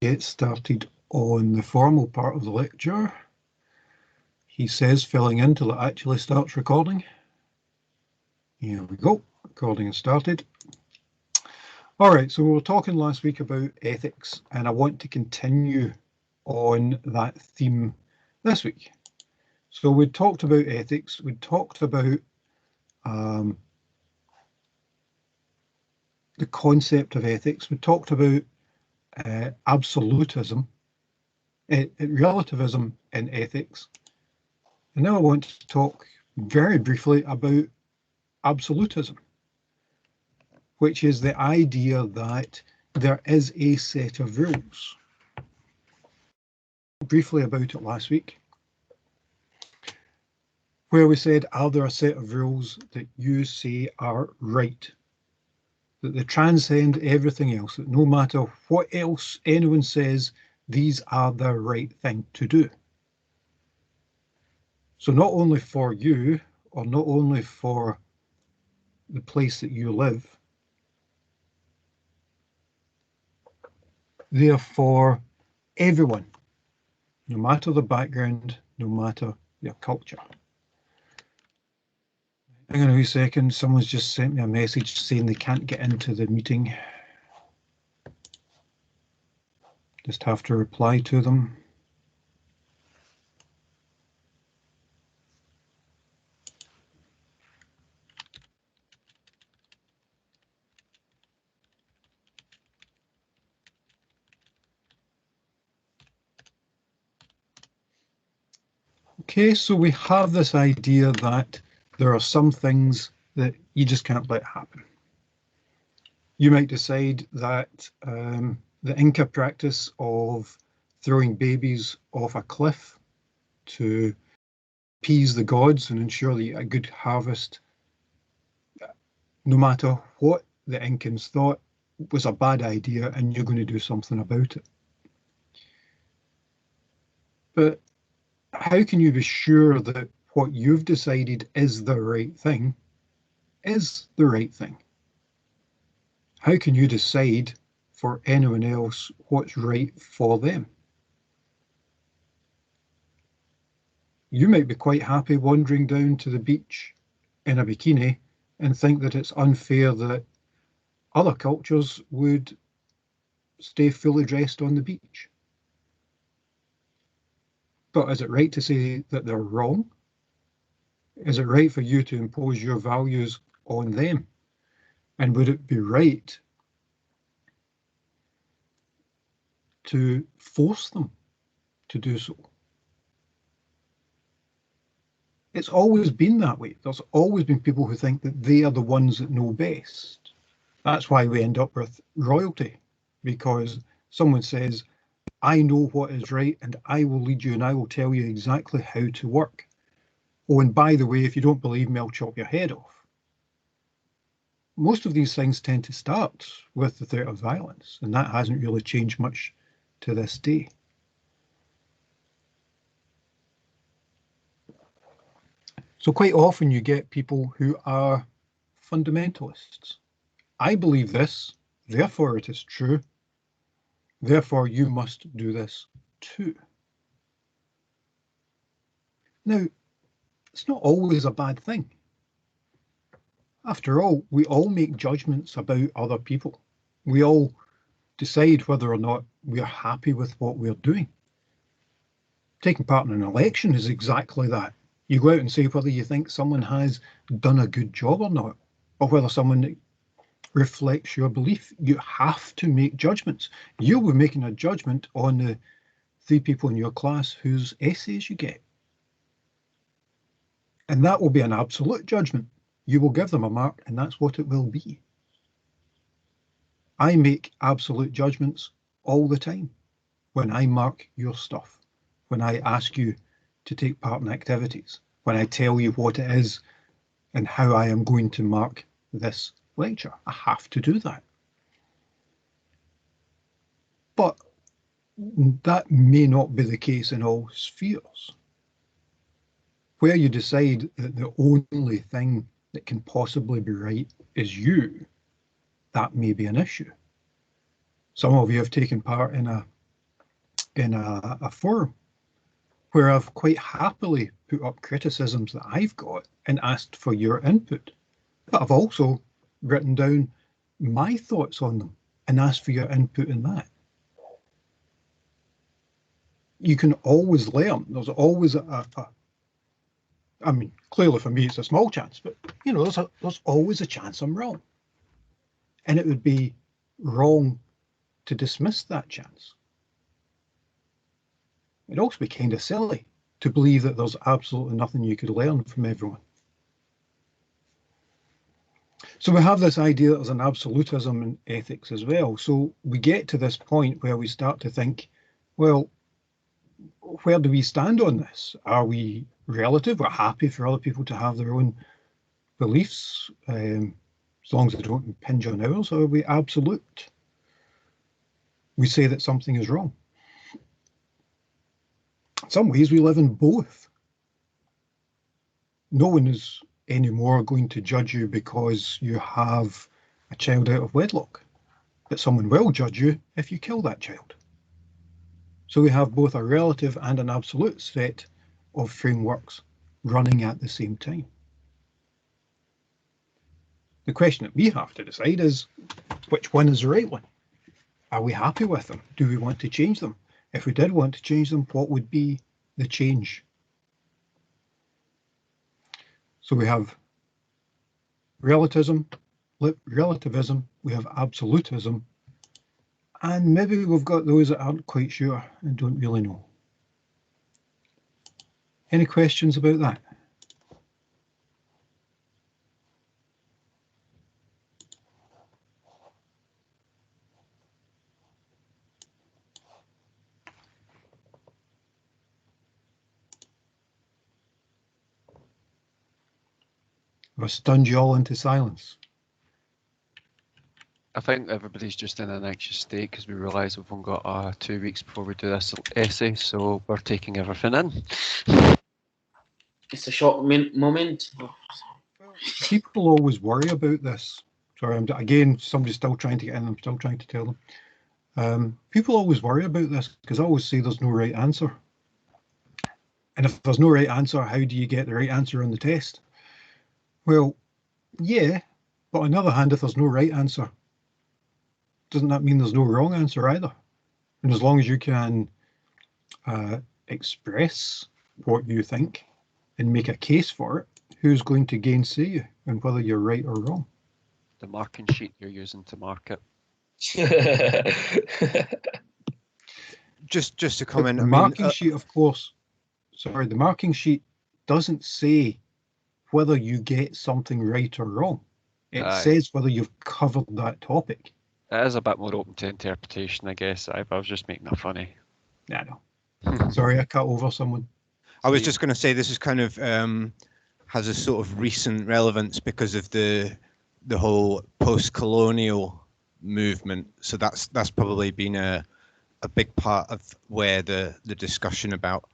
get started on the formal part of the lecture. He says filling in till it actually starts recording. Here we go, recording has started. All right, so we were talking last week about ethics, and I want to continue on that theme this week. So we talked about ethics, we talked about the concept of ethics, we talked about absolutism, relativism in ethics, and now I want to talk very briefly about absolutism, which is the idea that there is a set of rules. Briefly about it last week, where we said, are there a set of rules that you say are right? That they transcend everything else, that no matter what else anyone says, these are the right thing to do. So not only for you, or not only for the place that you live, they are for everyone, no matter the background, no matter their culture. Hang on a wee second, someone's just sent me a message saying they can't get into the meeting. Just have to reply to them. Okay, so we have this idea that there are some things that you just can't let happen. You might decide that the Inca practice of throwing babies off a cliff to appease the gods and ensure that you get a good harvest, no matter what the Incans thought, was a bad idea, and you're going to do something about it. But how can you be sure that what you've decided is the right thing is the right thing? How can you decide for anyone else what's right for them? You might be quite happy wandering down to the beach in a bikini and think that it's unfair that other cultures would stay fully dressed on the beach. But is it right to say that they're wrong? Is it right for you to impose your values on them? And would it be right to force them to do so? It's always been that way. There's always been people who think that they are the ones that know best. That's why we end up with royalty, because someone says, I know what is right and I will lead you and I will tell you exactly how to work. Oh, and by the way, if you don't believe me, I'll chop your head off. Most of these things tend to start with the threat of violence, and that hasn't really changed much to this day. So quite often you get people who are fundamentalists. I believe this, therefore it is true, therefore you must do this too. Now, it's not always a bad thing. After all, we all make judgments about other people. We all decide whether or not we're happy with what we're doing. Taking part in an election is exactly that. You go out and say whether you think someone has done a good job or not, or whether someone reflects your belief. You have to make judgments. You'll be making a judgment on the 3 people in your class whose essays you get. And that will be an absolute judgment. You will give them a mark, and that's what it will be. I make absolute judgments all the time when I mark your stuff, when I ask you to take part in activities, when I tell you what it is and how I am going to mark this lecture. I have to do that. But that may not be the case in all spheres. Where you decide that the only thing that can possibly be right is you, that may be an issue. Some of you have taken part in a in a forum where I've quite happily put up criticisms that I've got and asked for your input. But I've also written down my thoughts on them and asked for your input in that. You can always learn. There's always I mean, clearly for me it's a small chance, but you know, there's always a chance I'm wrong. And it would be wrong to dismiss that chance. It'd also be kind of silly to believe that there's absolutely nothing you could learn from everyone. So we have this idea that there's an absolutism in ethics as well. So we get to this point where we start to think, well, where do we stand on this? Are we relative? We're happy for other people to have their own beliefs, as long as they don't impinge on ours, or are we absolute? We say that something is wrong. In some ways, we live in both. No one is anymore going to judge you because you have a child out of wedlock, but someone will judge you if you kill that child. So we have both a relative and an absolute set of frameworks running at the same time. The question that we have to decide is, which one is the right one? Are we happy with them? Do we want to change them? If we did want to change them, what would be the change? So we have relativism, we have absolutism, and maybe we've got those that aren't quite sure and don't really know. Any questions about that? Have I stunned you all into silence? I think everybody's just in an anxious state because we realise we've only got 2 weeks before we do this essay, so we're taking everything in. It's a short moment. People always worry about this. Sorry, again, somebody's still trying to get in, I'm still trying to tell them. People always worry about this because I always say there's no right answer. And if there's no right answer, how do you get the right answer on the test? Well, yeah, but on the other hand, if there's no right answer, doesn't that mean there's no wrong answer either? And as long as you can express what you think and make a case for it, who's going to gainsay you and whether you're right or wrong? The marking sheet you're using to mark it. Just to comment, the marking sheet, of course, sorry, the marking sheet doesn't say whether you get something right or wrong. It says whether you've covered that topic. It is a bit more open to interpretation, I guess. I was just making that funny. Yeah, no. Sorry, I cut over someone. I was just going to say this is kind of has a sort of recent relevance because of the whole post-colonial movement. So that's probably been a big part of where the discussion about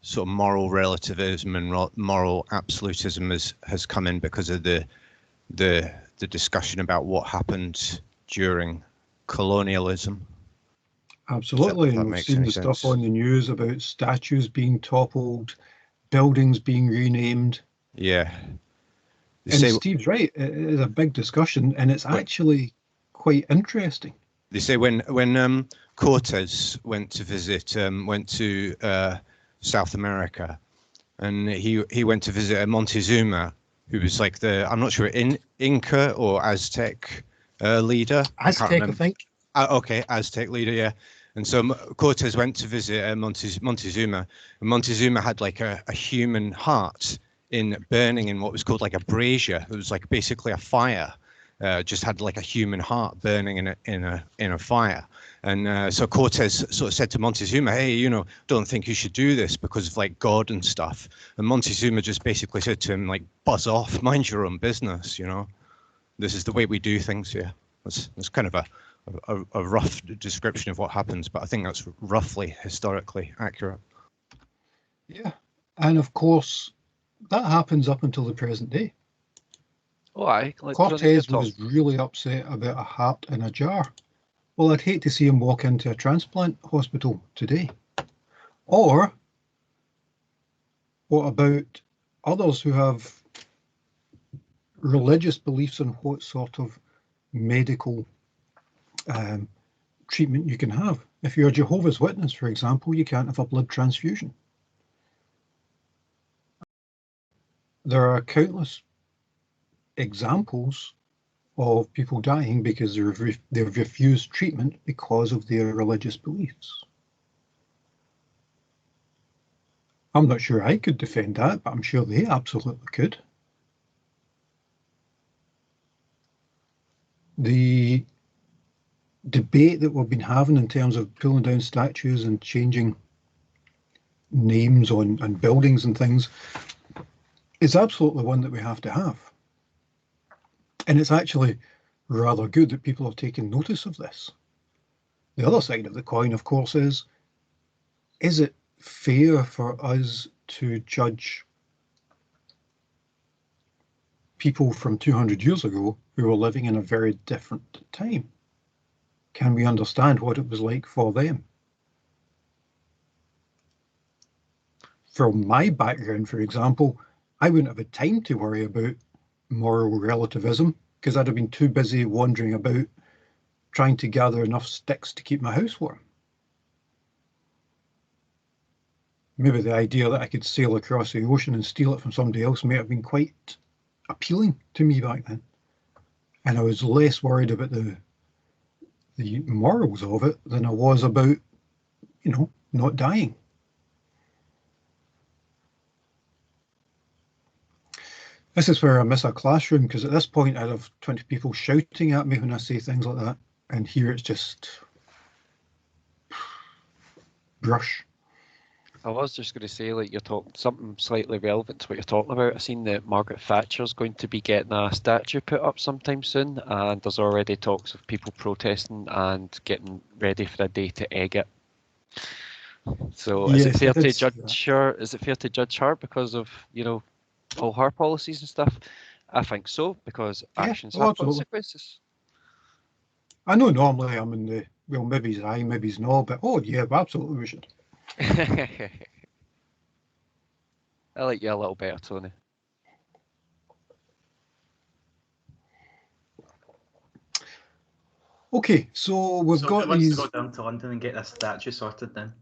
sort of moral relativism and moral absolutism has come in because of the discussion about what happened during colonialism. Absolutely, and we've seen the stuff on the news about statues being toppled, buildings being renamed. Yeah. And Steve's right, it is a big discussion, and it's actually quite interesting. They say when Cortez went to South America, and he went to visit Montezuma, who was like I'm not sure, Inca or Aztec leader. Aztec, I think. Okay, Aztec leader, yeah. And so Cortez went to visit Montezuma, and Montezuma had like a human heart burning in what was called like a brazier. It was like basically a fire. Just had like a human heart burning in a fire. And so Cortez sort of said to Montezuma, hey, don't think you should do this because of like God and stuff. And Montezuma just basically said to him, like, buzz off, mind your own business, This is the way we do things here. That's kind of a rough description of what happens, but I think that's roughly historically accurate. Yeah, and of course, that happens up until the present day. Oh, aye. Like Cortez was really upset about a heart in a jar, well, I'd hate to see him walk into a transplant hospital today. Or what about others who have religious beliefs on what sort of medical treatment you can have? If you're a Jehovah's Witness, for example, you can't have a blood transfusion. There are countless examples of people dying because they've refused treatment because of their religious beliefs. I'm not sure I could defend that, but I'm sure they absolutely could. The debate that we've been having in terms of pulling down statues and changing names on buildings and things is absolutely one that we have to have. And it's actually rather good that people are taking notice of this. The other side of the coin, of course, is it fair for us to judge people from 200 years ago who were living in a very different time? Can we understand what it was like for them? From my background, for example, I wouldn't have had time to worry about moral relativism because I'd have been too busy wandering about trying to gather enough sticks to keep my house warm. Maybe the idea that I could sail across the ocean and steal it from somebody else may have been quite appealing to me back then. And I was less worried about the morals of it than I was about, not dying. This is where I miss a classroom, because at this point I'd have 20 people shouting at me when I say things like that, and here it's just brush. I was just going to say, like, you're talking something slightly relevant to what you're talking about. I've seen that Margaret Thatcher's going to be getting a statue put up sometime soon, and there's already talks of people protesting and getting ready for a day to egg it. So, is it fair to judge her? Is it fair to judge her because of all her policies and stuff? I think so, because actions have consequences. I know normally I'm in the maybe's aye, maybe's no, but yeah, absolutely we should. I like you a little better, Tony. Okay, so we've got these. Let's go down to London and get this statue sorted then.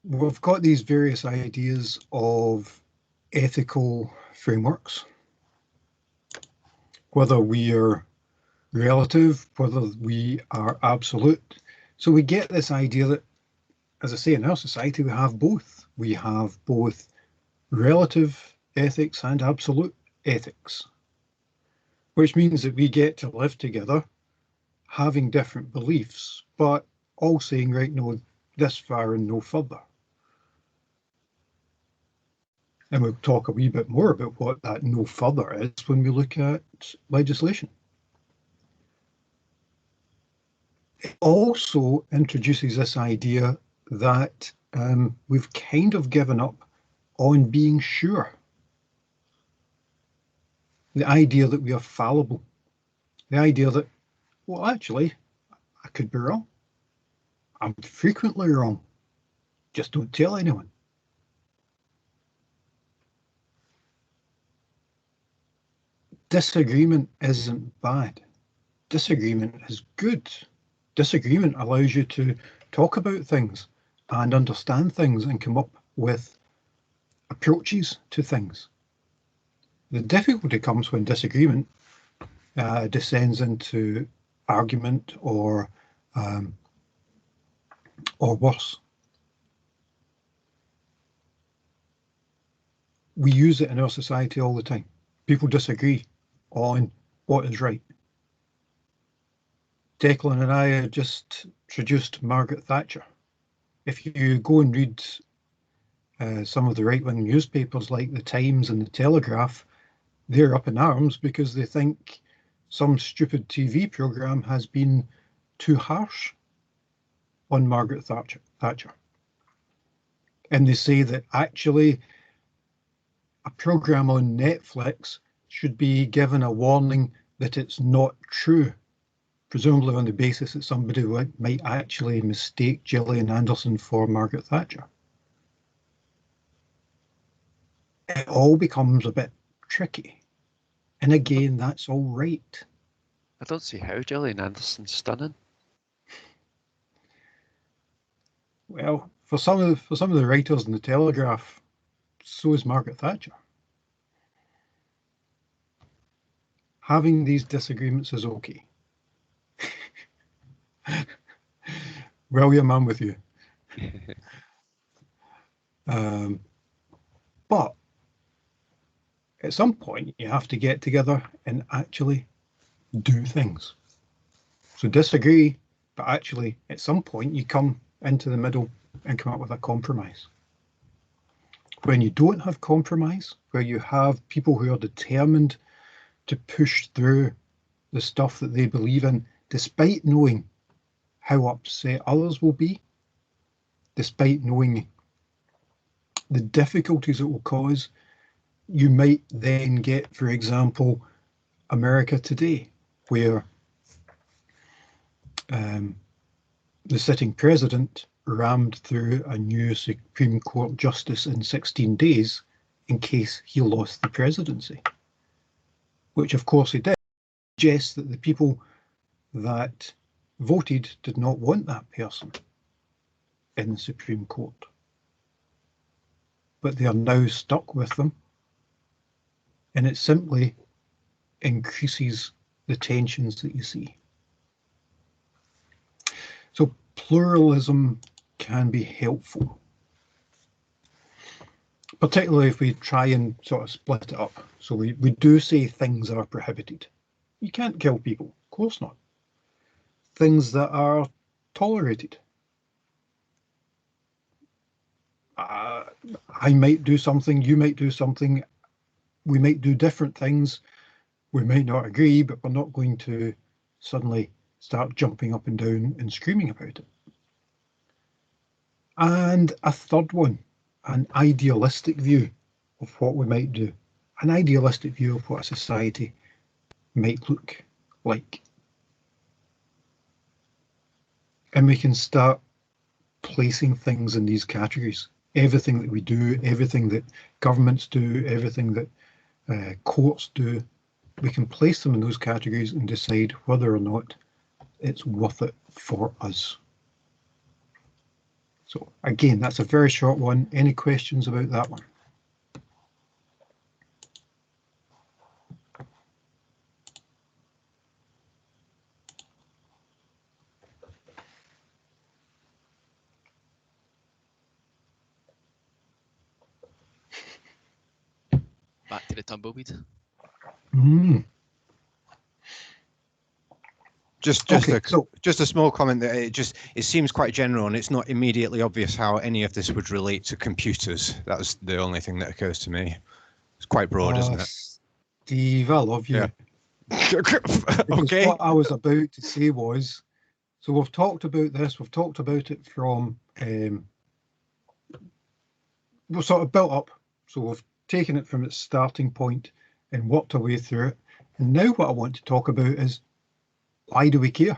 We've got these various ideas of ethical frameworks, whether we are relative, whether we are absolute. So we get this idea that, as I say, in our society, we have both. We have both relative ethics and absolute ethics, which means that we get to live together having different beliefs, but all saying, right, no, this far and no further. And we'll talk a wee bit more about what that no further is when we look at legislation. It also introduces this idea that we've kind of given up on being sure. The idea that we are fallible. The idea that, well, actually, I could be wrong. I'm frequently wrong. Just don't tell anyone. Disagreement isn't bad. Disagreement is good. Disagreement allows you to talk about things and understand things and come up with approaches to things. The difficulty comes when disagreement descends into argument or worse. We use it in our society all the time. People disagree on what is right. Declan and I have just introduced Margaret Thatcher. If you go and read some of the right-wing newspapers like the Times and the Telegraph, they're up in arms because they think some stupid TV programme has been too harsh on Margaret Thatcher. And they say that actually a programme on Netflix should be given a warning that it's not true, presumably on the basis that somebody might actually mistake Gillian Anderson for Margaret Thatcher. It all becomes a bit tricky. And again, that's all right. I don't see how Gillian Anderson's stunning. Well, for some of the writers in the Telegraph, so is Margaret Thatcher. Having these disagreements is okay. William, I'm with you. But at some point, you have to get together and actually do things. So disagree, but actually, at some point, you come into the middle and come up with a compromise. When you don't have compromise, where you have people who are determined to push through the stuff that they believe in, despite knowing how upset others will be, despite knowing the difficulties it will cause, you might then get, for example, America today, where the sitting president rammed through a new Supreme Court justice in 16 days in case he lost the presidency, which of course he did. Suggests that the people that voted did not want that person in the Supreme Court, but they are now stuck with them, and it simply increases the tensions that you see. So pluralism can be helpful, particularly if we try and sort of split it up. So we do say things are prohibited. You can't kill people, of course not. Things that are tolerated. I might do something, you might do something, we might do different things, we might not agree, but we're not going to suddenly start jumping up and down and screaming about it. And a third one, an idealistic view of what we might do, an idealistic view of what a society might look like. And we can start placing things in these categories. Everything that we do, everything that governments do, everything that courts do, we can place them in those categories and decide whether or not it's worth it for us. So again, that's a very short one. Any questions about that one? Back to the tumbleweed. Just a small comment that it seems quite general and it's not immediately obvious how any of this would relate to computers. That's the only thing that occurs to me. It's quite broad, isn't it? Steve, I love you. Yeah. Okay. What I was about to say was, so we've talked about this. We've talked about it from we've sort of built up. So we've taken it from its starting point and worked our way through it. And now what I want to talk about is, why do we care?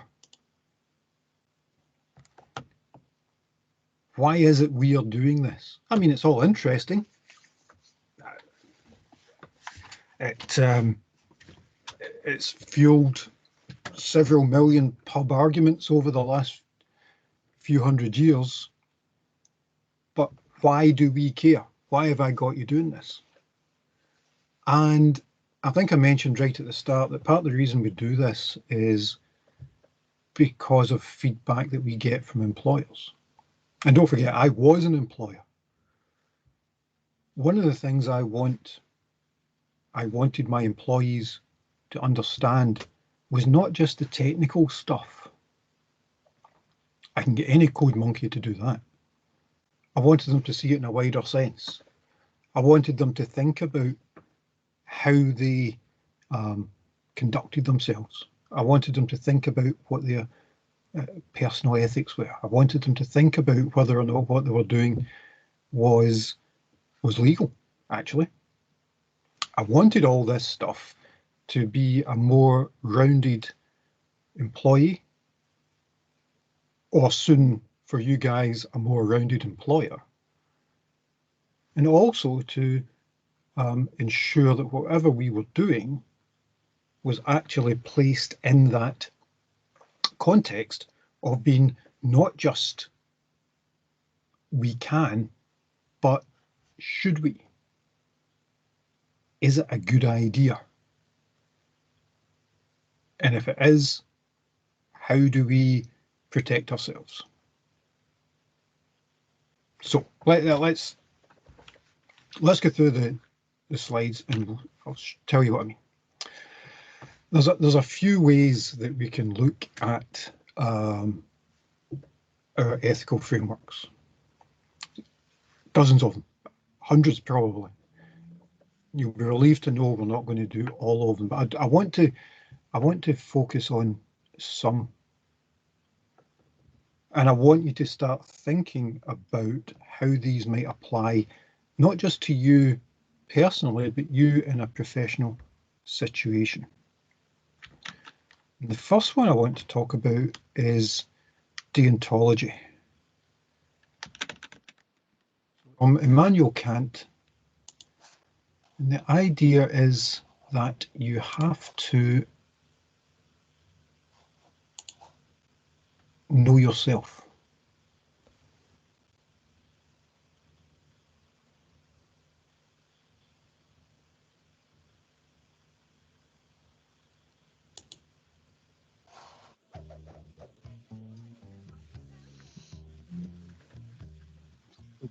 Why is it we are doing this? I mean, it's all interesting. It's fueled several million pub arguments over the last few hundred years. But why do we care? Why have I got you doing this? And I think I mentioned right at the start that part of the reason we do this is because of feedback that we get from employers. And don't forget, I was an employer. One of the things I wanted my employees to understand was not just the technical stuff. I can get any code monkey to do that. I wanted them to see it in a wider sense. I wanted them to think about how they conducted themselves. I wanted them to think about what their personal ethics were. I wanted them to think about whether or not what they were doing was legal, actually. I wanted all this stuff to be a more rounded employee, or soon for you guys, a more rounded employer. And also to ensure that whatever we were doing was actually placed in that context of being not just we can, but should we? Is it a good idea? And if it is, how do we protect ourselves? So let's go through the slides and I'll tell you what I mean. There's a few ways that we can look at our ethical frameworks. Dozens of them, hundreds probably. You'll be relieved to know we're not going to do all of them, but I want to focus on some. And I want you to start thinking about how these might apply, not just to you personally, but you in a professional situation. The first one I want to talk about is deontology. Immanuel Kant. And the idea is that you have to know yourself.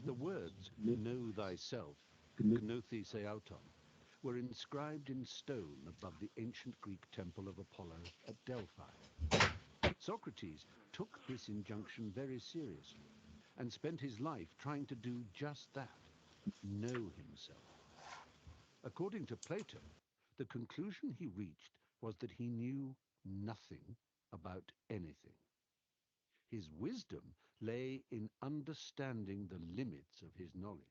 The words, know thyself, gnothi auton, were inscribed in stone above the ancient Greek temple of Apollo at Delphi. Socrates took this injunction very seriously and spent his life trying to do just that, know himself. According to Plato, the conclusion he reached was that he knew nothing about anything. His wisdom lay in understanding the limits of his knowledge.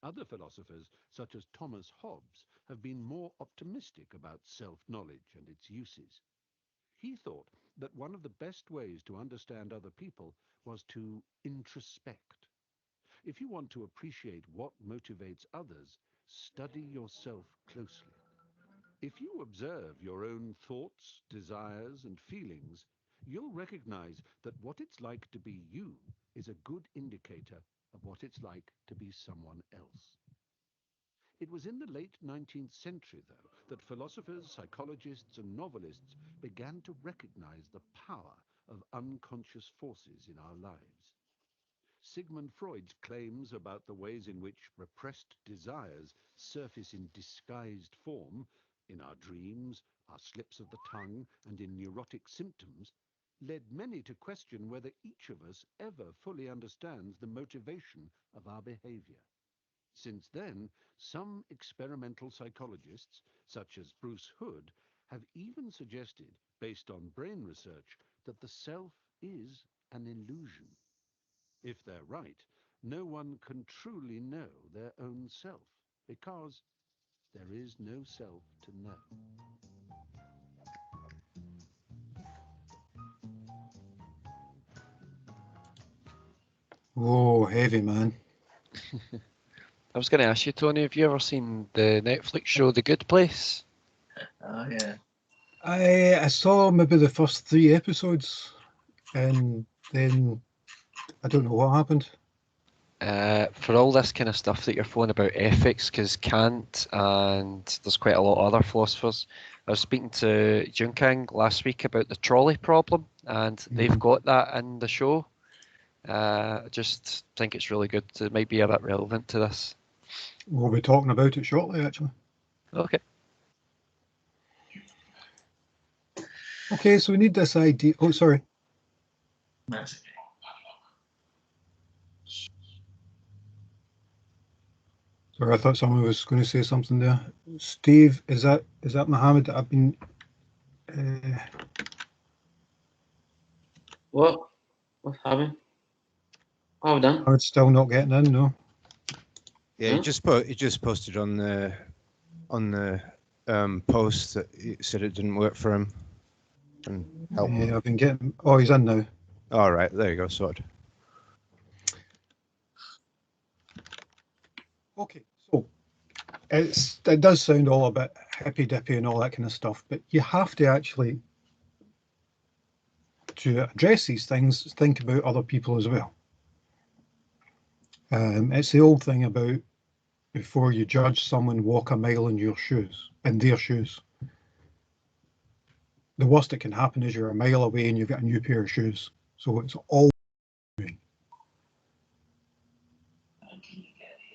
Other philosophers, such as Thomas Hobbes, have been more optimistic about self-knowledge and its uses. He thought that one of the best ways to understand other people was to introspect. If you want to appreciate what motivates others, study yourself closely. If you observe your own thoughts, desires, and feelings, you'll recognize that what it's like to be you is a good indicator of what it's like to be someone else. It was in the late 19th century, though, that philosophers, psychologists, and novelists began to recognize the power of unconscious forces in our lives. Sigmund Freud's claims about the ways in which repressed desires surface in disguised form, in our dreams, our slips of the tongue, and in neurotic symptoms, led many to question whether each of us ever fully understands the motivation of our behavior. Since then, some experimental psychologists, such as Bruce Hood, have even suggested, based on brain research, that the self is an illusion. If they're right, no one can truly know their own self, because there is no self to know. Whoa, heavy, man. I was going to ask you, Tony, have you ever seen the Netflix show The Good Place? Oh, yeah. I saw maybe the first 3 episodes, and then I don't know what happened. For all this kind of stuff that you're throwing about ethics, because Kant and there's quite a lot of other philosophers. I was speaking to Junkang last week about the trolley problem, and they've got that in the show. I just think it's really good. It might be a bit relevant to this. We'll be talking about it shortly, actually. Okay. Okay, so we need this idea. Oh, sorry. That's okay. Sorry, I thought someone was going to say something there. Steve, is that Mohammed that I've been? What? What's happening? What have I done? Mohammed's still not getting in, no. Yeah, Huh? he just posted on the on the post that he said it didn't work for him. And help. Yeah, I've been getting. Oh, he's in now. All right, there you go, sorted. Okay, so it does sound all a bit hippy dippy and all that kind of stuff, but you have to actually, to address these things, think about other people as well. It's the old thing about before you judge someone, walk a mile in their shoes. The worst that can happen is you're a mile away and you've got a new pair of shoes. So it's all.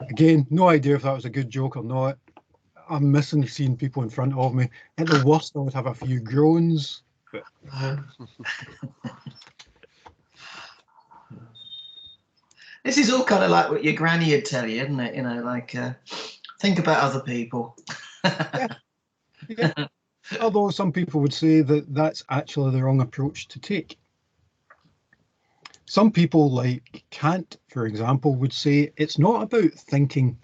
Again, no idea if that was a good joke or not. I'm missing seeing people in front of me. At the worst, I would have a few groans. But This is all kind of like what your granny would tell you, isn't it? You know, like think about other people. yeah. Although some people would say that that's actually the wrong approach to take. Some people, like Kant, for example, would say it's not about thinking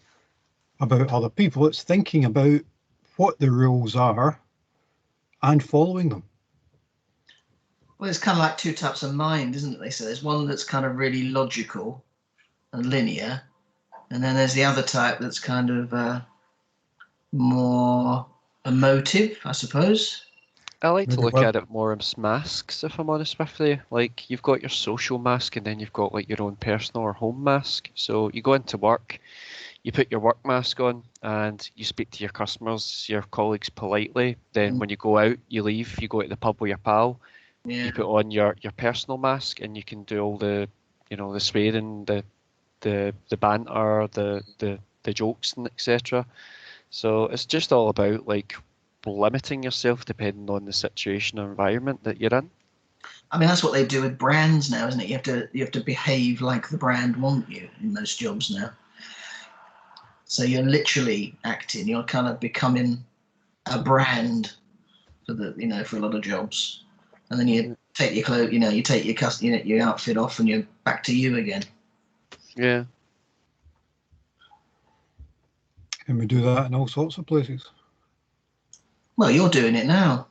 about other people, it's thinking about what the rules are and following them. Well, it's kind of like two types of mind, isn't it? They say there's one that's kind of really logical and linear, and then there's the other type that's kind of more emotive, I suppose. I like to Maybe look well- at it more as masks, if I'm honest with you. Like, you've got your social mask, and then you've got like your own personal or home mask. So you go into work, you put your work mask on, and you speak to your customers, your colleagues politely. Then when you go out, you leave, you go to the pub with your pal, Yeah. you put on your personal mask, and you can do all the, you know, the swearing, the banter, the jokes, and etc. So it's just all about like limiting yourself depending on the situation or environment that you're in. I mean, that's what they do with brands now, isn't it? You have to behave like the brand want you in most jobs now. So you're literally acting. You're kind of becoming a brand for for a lot of jobs. And then you take your clothes, you take your outfit off, and you're back to you again. Yeah. And we do that in all sorts of places. Well, you're doing it now.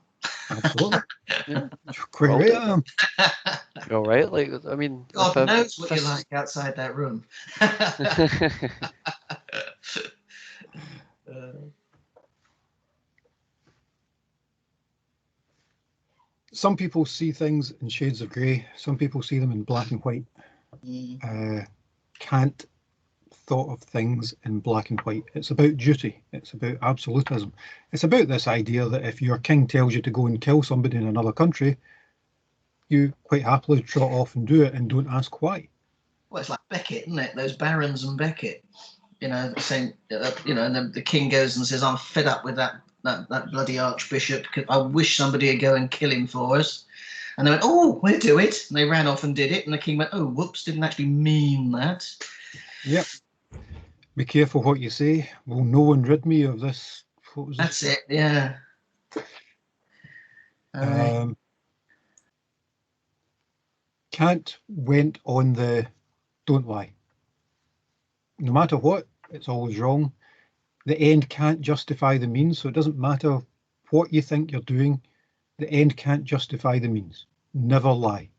Absolutely. Yeah. Quite Well, right, I am. You're right. Like, I mean, God if knows what if you're like outside that room. Some people see things in shades of grey. Some people see them in black and white. Kant thought of things in black and white. It's about duty. It's about absolutism. It's about this idea that if your king tells you to go and kill somebody in another country, you quite happily trot off and do it and don't ask why. Well, it's like Beckett, isn't it? Those barons and Beckett. Saying, and the king goes and says, "I'm fed up with that bloody archbishop. I wish somebody would go and kill him for us." And they went, "Oh, we'll do it." And they ran off and did it. And the king went, "Oh, whoops, didn't actually mean that." Yep. Be careful what you say. Will no one rid me of this? What was That's this? it. Yeah. Kant went on the don't lie. No matter what, it's always wrong. The end can't justify the means, so it doesn't matter what you think you're doing. The end can't justify the means. Never lie.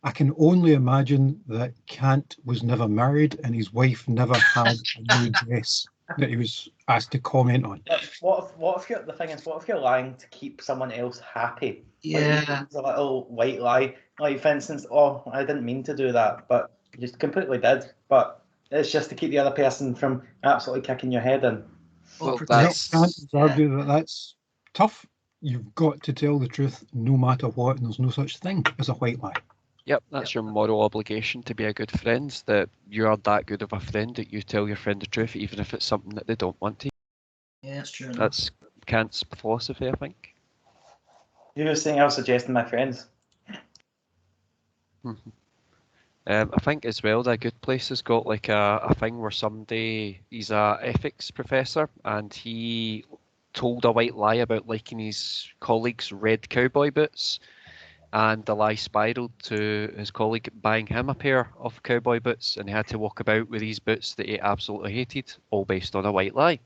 I can only imagine that Kant was never married and his wife never had a new dress that he was asked to comment on. But what if you're lying to keep someone else happy? Yeah. Like, it's a little white lie. Like, for instance, "Oh, I didn't mean to do that," but you just completely did. But it's just to keep the other person from absolutely kicking your head in. Well, Kant that's would argue that that's tough. You've got to tell the truth no matter what, and there's no such thing as a white lie. Yep, that's your moral obligation to be a good friend, that you are that good of a friend that you tell your friend the truth, even if it's something that they don't want to. Yeah, that's true enough. That's Kant's philosophy, I think. You were saying I was suggesting my friends. I think as well that Good Place has got like a thing where he's a ethics professor, and he told a white lie about liking his colleague's red cowboy boots, and the lie spiraled to his colleague buying him a pair of cowboy boots, and he had to walk about with these boots that he absolutely hated, all based on a white lie.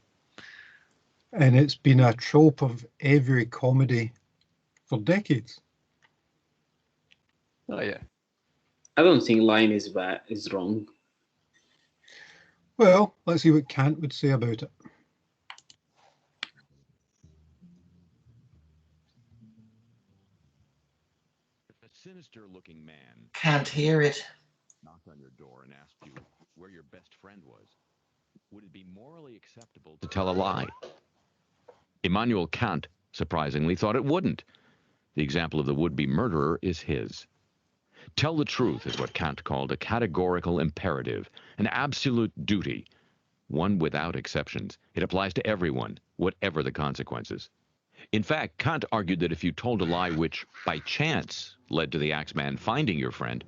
And it's been a trope of every comedy for decades. Oh yeah. I don't think lying is bad, is wrong. Well, let's see what Kant would say about it. A sinister-looking man Can't hear it. knocked on your door and asked you where your best friend was. Would it be morally acceptable to tell a lie? Immanuel Kant, surprisingly, thought it wouldn't. The example of the would-be murderer is his. Tell the truth is what Kant called a categorical imperative, an absolute duty, one without exceptions. It applies to everyone, whatever the consequences. In fact, Kant argued that if you told a lie which, by chance, led to the Axeman finding your friend,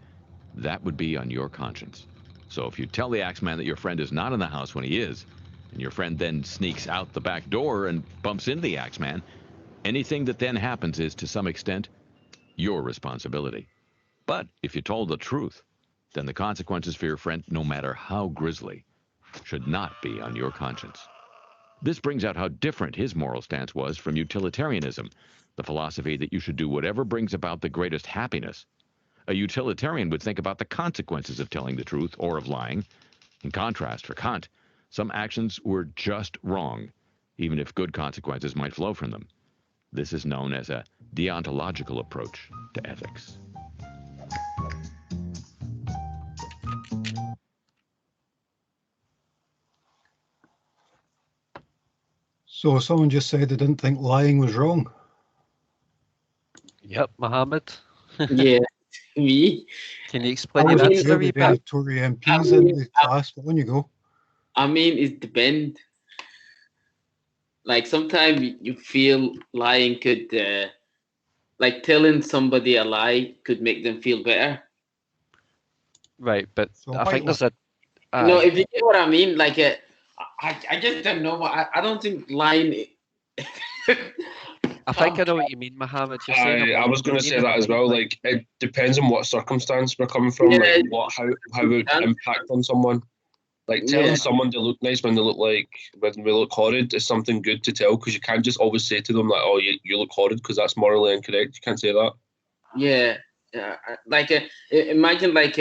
that would be on your conscience. So if you tell the Axeman that your friend is not in the house when he is, and your friend then sneaks out the back door and bumps into the Axeman, anything that then happens is, to some extent, your responsibility. But if you told the truth, then the consequences for your friend, no matter how grisly, should not be on your conscience. This brings out how different his moral stance was from utilitarianism, the philosophy that you should do whatever brings about the greatest happiness. A utilitarian would think about the consequences of telling the truth or of lying. In contrast, for Kant, some actions were just wrong, even if good consequences might flow from them. This is known as a deontological approach to ethics. So someone just said they didn't think lying was wrong. Yep, Mohammed. Yeah, me. Can you explain I your mean, answer a wee Every bit? Tory MPs in the class, but on you go. I mean, it depends. Like sometimes you feel lying could, like telling somebody a lie could make them feel better. Right, but So I think white there's a No, if you get what I mean, like I just don't know. I don't think lying. I think I know what you mean, Mohammed. You're saying I was going to say that as well. Like, it depends on what circumstance we're coming from. Yeah. Like, how it would impact on someone. Like, telling Yeah. someone they look nice when they look horrid is something good to tell, because you can't just always say to them like, "Oh, you look horrid," because that's morally incorrect. You can't say that. Yeah, like imagine like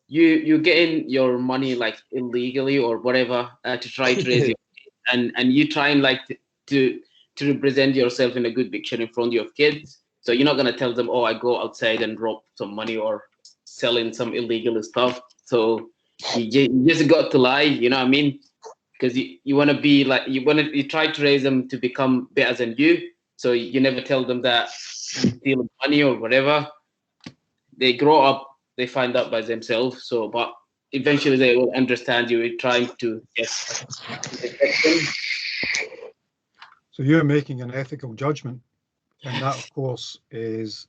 you getting your money like illegally or whatever to try to raise your and you trying like to represent yourself in a good picture in front of your kids. So you're not gonna tell them, "Oh, I go outside and rob some money or selling some illegal stuff." So you just got to lie, you know what I mean? Because you want to be like you try to raise them to become better than you. So you never tell them that you steal money or whatever. They grow up, they find out by themselves. So, but eventually they will understand you are trying to just protect them. So you're making an ethical judgment, and that, of course, is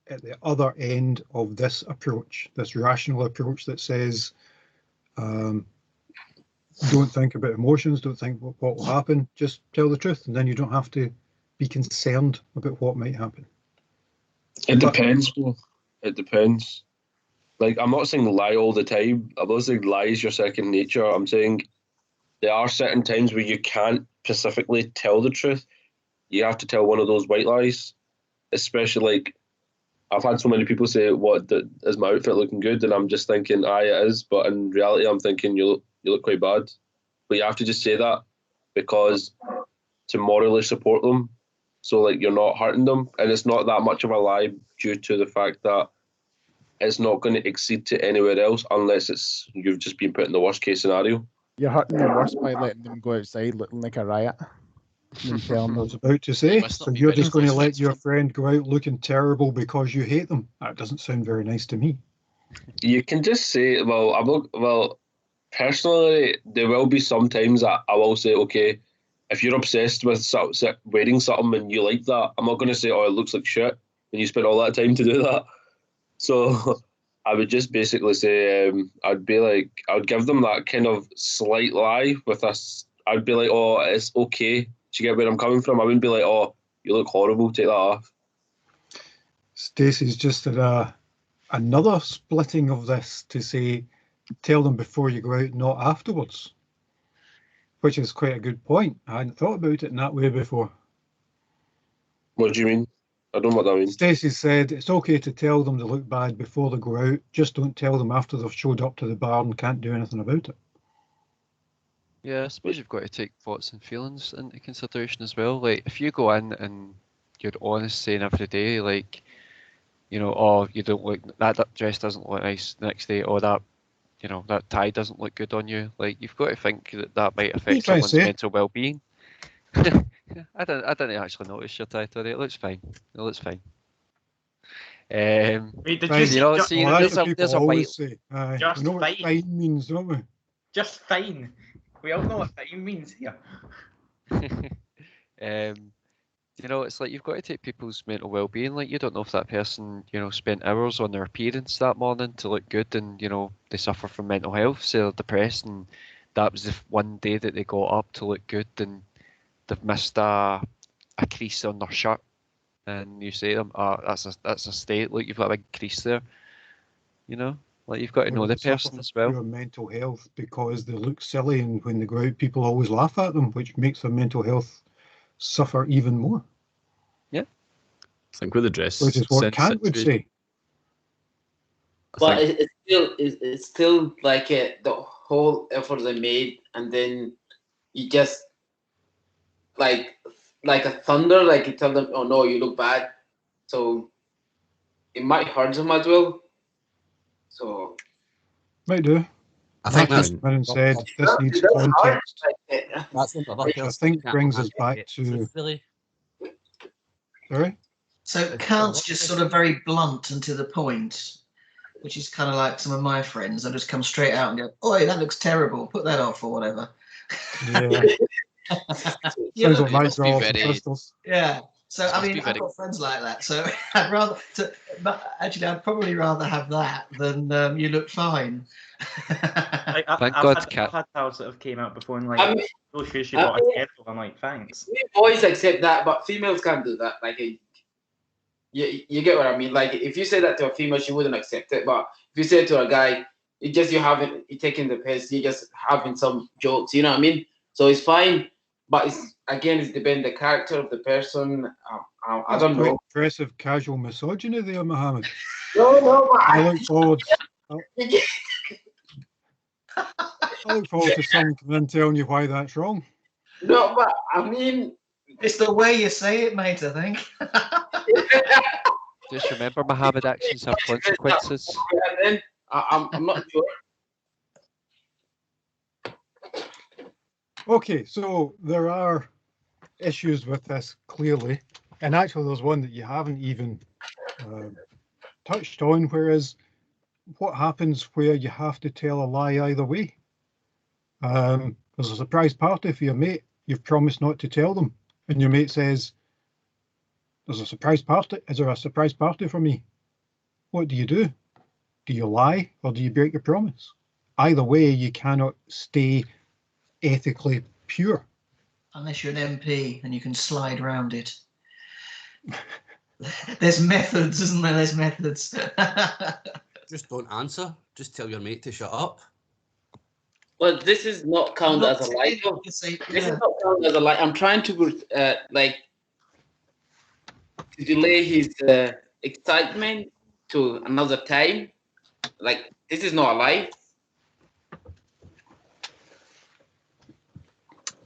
at the other end of this approach, this rational approach that says, don't think about emotions, don't think what will happen, just tell the truth, and then you don't have to be concerned about what might happen. It depends, bro. It depends. Like, I'm not saying lie all the time. I'm not saying lie is your second nature. I'm saying there are certain times where you can't specifically tell the truth. You have to tell one of those white lies. Especially, like, I've had so many people say, is my outfit looking good? And I'm just thinking, aye, it is. But in reality, I'm thinking, you look quite bad. But you have to just say that because to morally support them. So, like, you're not hurting them. And it's not that much of a lie due to the fact that it's not going to exceed to anywhere else unless you've just been put in the worst case scenario. You're hurting them worse by letting them go outside looking like a riot. And telling I them, was about to say, must not so be you're ready just for going to this let next your one. friend go out looking terrible because you hate them? That doesn't sound very nice to me. You can just say, personally, there will be some times that I will say, okay, if you're obsessed with wearing something and you like that, I'm not going to say, oh, it looks like shit, and you spent all that time to do that. So I would just basically say, I'd give them that kind of slight lie with us. I'd be like, oh, it's okay. Do you get where I'm coming from? I wouldn't be like, oh, you look horrible, take that off. Stacey's just at another splitting of this to say, tell them before you go out, not afterwards. which is quite a good point. I hadn't thought about it in that way before. What do you mean? I don't know what that means. Stacey said it's okay to tell them they look bad before they go out, just don't tell them after they've showed up to the bar and can't do anything about it. Yeah, I suppose you've got to take thoughts and feelings into consideration as well. Like, if you go in and you're honest saying every day, like, you know, oh, you don't look, that dress doesn't look nice the next day, or that, you know, that tie doesn't look good on you. Like, you've got to think that that might affect someone's mental well-being. I didn't actually notice your tie today. It looks fine. It looks fine. Wait, did Fine. you know, just, see, Well, that's there's what a people white. always say. Aye, Just we know what fine. fine means, don't we? just fine? We all know what fine means here. You know, it's like you've got to take people's mental well-being. Like, you don't know if that person, you know, spent hours on their appearance that morning to look good, and you know they suffer from mental health, so they're depressed, and that was the one day that they got up to look good, and they've missed a crease on their shirt, and you say to them, "Oh, that's a state. Look, you've got a big crease there." You know, like, you've got to know Or the they suffer person from as well. pure mental health because they look silly, and when they go out, people always laugh at them, which makes their mental health suffer even more. I think with the dress Which is what sense Kant would situation, say. But it's still like the whole effort they made, and then you just like a thunder, like you tell them, oh no, you look bad, so it might hurt them as well. So Might do. I think Like that's Mirren said, this needs It does hurt, context, that's another which I person think can't brings have us back it. to. Truthfully, Sorry? So Kant's just sort of very blunt and to the point, which is kind of like some of my friends. They'll just come straight out and go, "Oi, that looks terrible. Put that off," or whatever. Yeah. You Sounds know, like my must be brothers and very- sisters. yeah. So I Must be mean, I've very- got friends like that. So I'd rather, but actually, I'd probably rather have that than you look fine. Like, Thank I've God, had, Kat. I've had pals that have came out before and like, I mean, those shoes you bought a kettle. I'm like, thanks. we boys accept that, but females can't do that. Like, you get what I mean? Like, if you say that to a female, she wouldn't accept it. But if you say it to a guy, you're taking the piss, you're just having some jokes, you know what I mean? So it's fine, but it's depends the character of the person. I don't Quite know. impressive casual misogyny there, Mohammed. No, I look forward. I look forward to someone coming in telling you why that's wrong. no, but I mean, It's the way you say it, mate. I think. Just remember, Mohammed, actions have consequences. and then I'm not sure. Okay, so there are issues with this clearly, and actually there's one that you haven't even touched on, whereas what happens where you have to tell a lie either way? There's a surprise party for your mate, you've promised not to tell them, and your mate says, "There's a surprise party, is there a surprise party for me?" What do? Do you lie or do you break your promise? Either way, you cannot stay ethically pure. Unless you're an MP and you can slide around it. There's methods, isn't there? There's methods. just don't answer. Just tell your mate to shut up. Well, this is not count as a lie. though. You say, This yeah. is not count as a lie. I'm trying to like to delay his excitement to another time. Like, this is not a lie.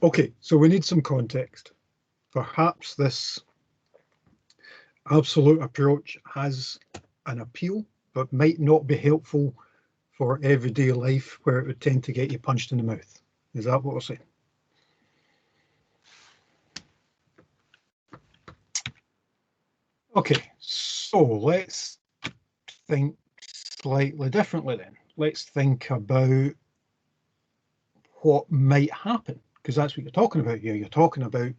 Okay, so we need some context. Perhaps this absolute approach has an appeal, but might not be helpful for everyday life where it would tend to get you punched in the mouth. Is that what we're saying? Okay, so let's think slightly differently then. Let's think about what might happen, because that's what you're talking about here. You're talking about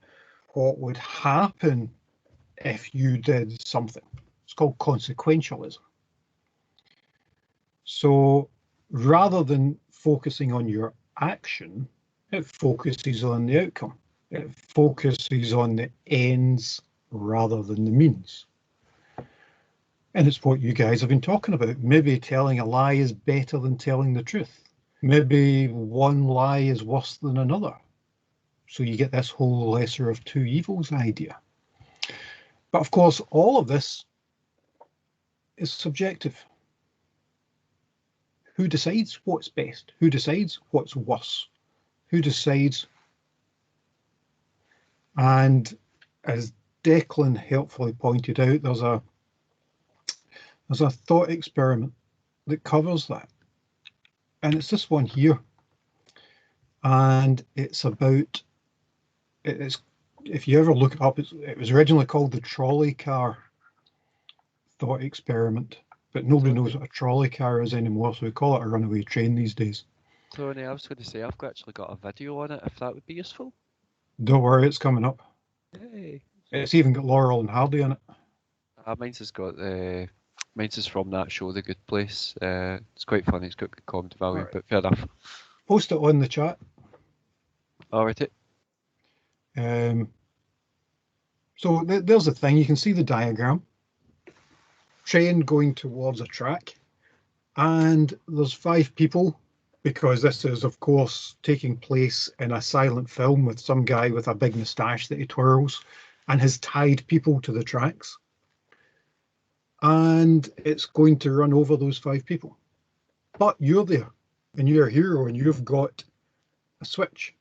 what would happen if you did something. It's called consequentialism. So rather than focusing on your action, it focuses on the outcome. It focuses on the ends rather than the means. And it's what you guys have been talking about. Maybe telling a lie is better than telling the truth. Maybe one lie is worse than another. So you get this whole lesser of two evils idea. But of course, all of this is subjective. Who decides what's best? Who decides what's worse? Who decides? And as Declan helpfully pointed out, there's a thought experiment that covers that. And it's this one here. And it's about, if you ever look it up, it was originally called the trolley car thought experiment, but nobody knows what a trolley car is anymore, so we call it a runaway train these days. Tony, I was going to say, I've actually got a video on it, if that would be useful. Don't worry, it's coming up. Hey. It's even got Laurel and Hardy on it. Mine's has got mine's is from that show, The Good Place. It's quite funny. It's got good comedy value, Right. but fair enough. Post it on the chat. All right. So there's the thing. You can see the diagram. Train going towards a track, and there's 5 people, because this is, of course, taking place in a silent film with some guy with a big moustache that he twirls and has tied people to the tracks. And it's going to run over those 5 people. But you're there, and you're a hero, and you've got a switch.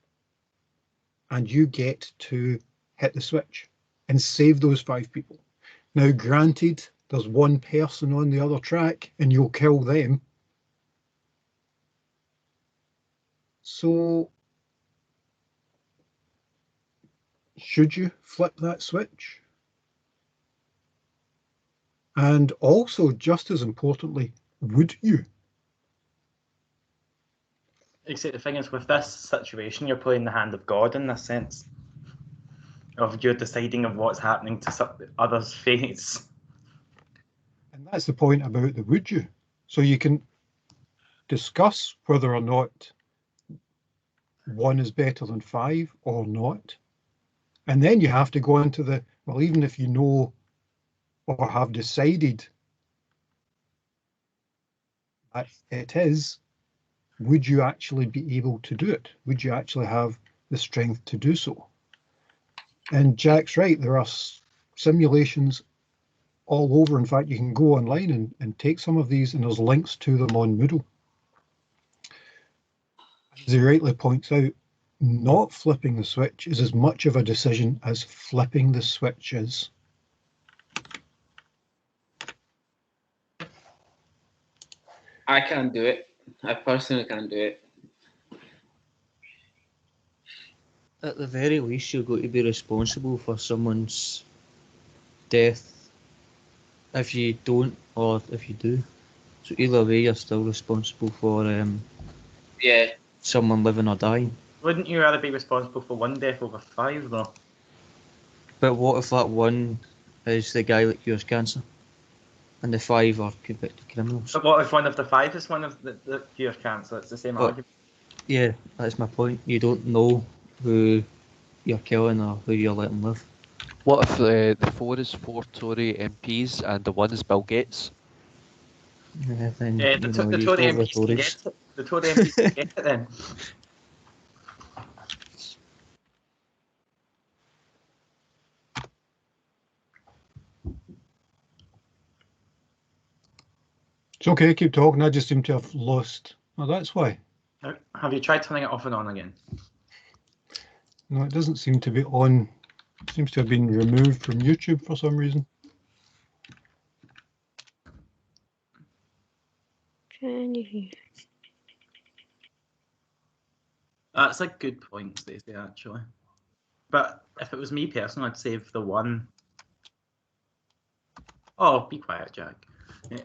And you get to hit the switch and save those 5 people. Now, granted, there's one person on the other track, and you'll kill them. So, should you flip that switch? And also, just as importantly, would you? Except the thing is, with this situation, you're playing the hand of God in this sense. Of you're deciding of what's happening to others' fates. And that's the point about the would you. So you can discuss whether or not 1 is better than 5 or not. And then you have to go into the, well, even if you know or have decided that it is, would you actually be able to do it? Would you actually have the strength to do so? And Jack's right, there are simulations all over. In fact, you can go online and take some of these, and there's links to them on Moodle. As he rightly points out, not flipping the switch is as much of a decision as flipping the switch is. I can't do it. I personally can't do it. At the very least, you're going to be responsible for someone's death if you don't or if you do. So either way, you're still responsible for Yeah. someone living or dying. Wouldn't you rather be responsible for 1 death over 5, though? But what if that 1 is the guy that cures cancer, and the 5 are convicted criminals? But what if one of the 5 is one of the cures cancer? It's the same But- argument. Yeah, that's my point. You don't know who you're killing or who you're letting live. What if the 4 is 4 Tory MPs and the 1 is Bill Gates? Yeah, then, Yeah, you the know, Tory you've got the MPs can Tories. get it. The Tory MPs can get it then. It's okay, keep talking. I just seem to have lost. Oh, that's why. Have you tried turning it off and on again? No, it doesn't seem to be on. It seems to have been removed from YouTube for some reason. Can you hear? That's a good point, Stacey, actually. But if it was me personally, I'd save the 1. Oh, be quiet, Jack. Yeah.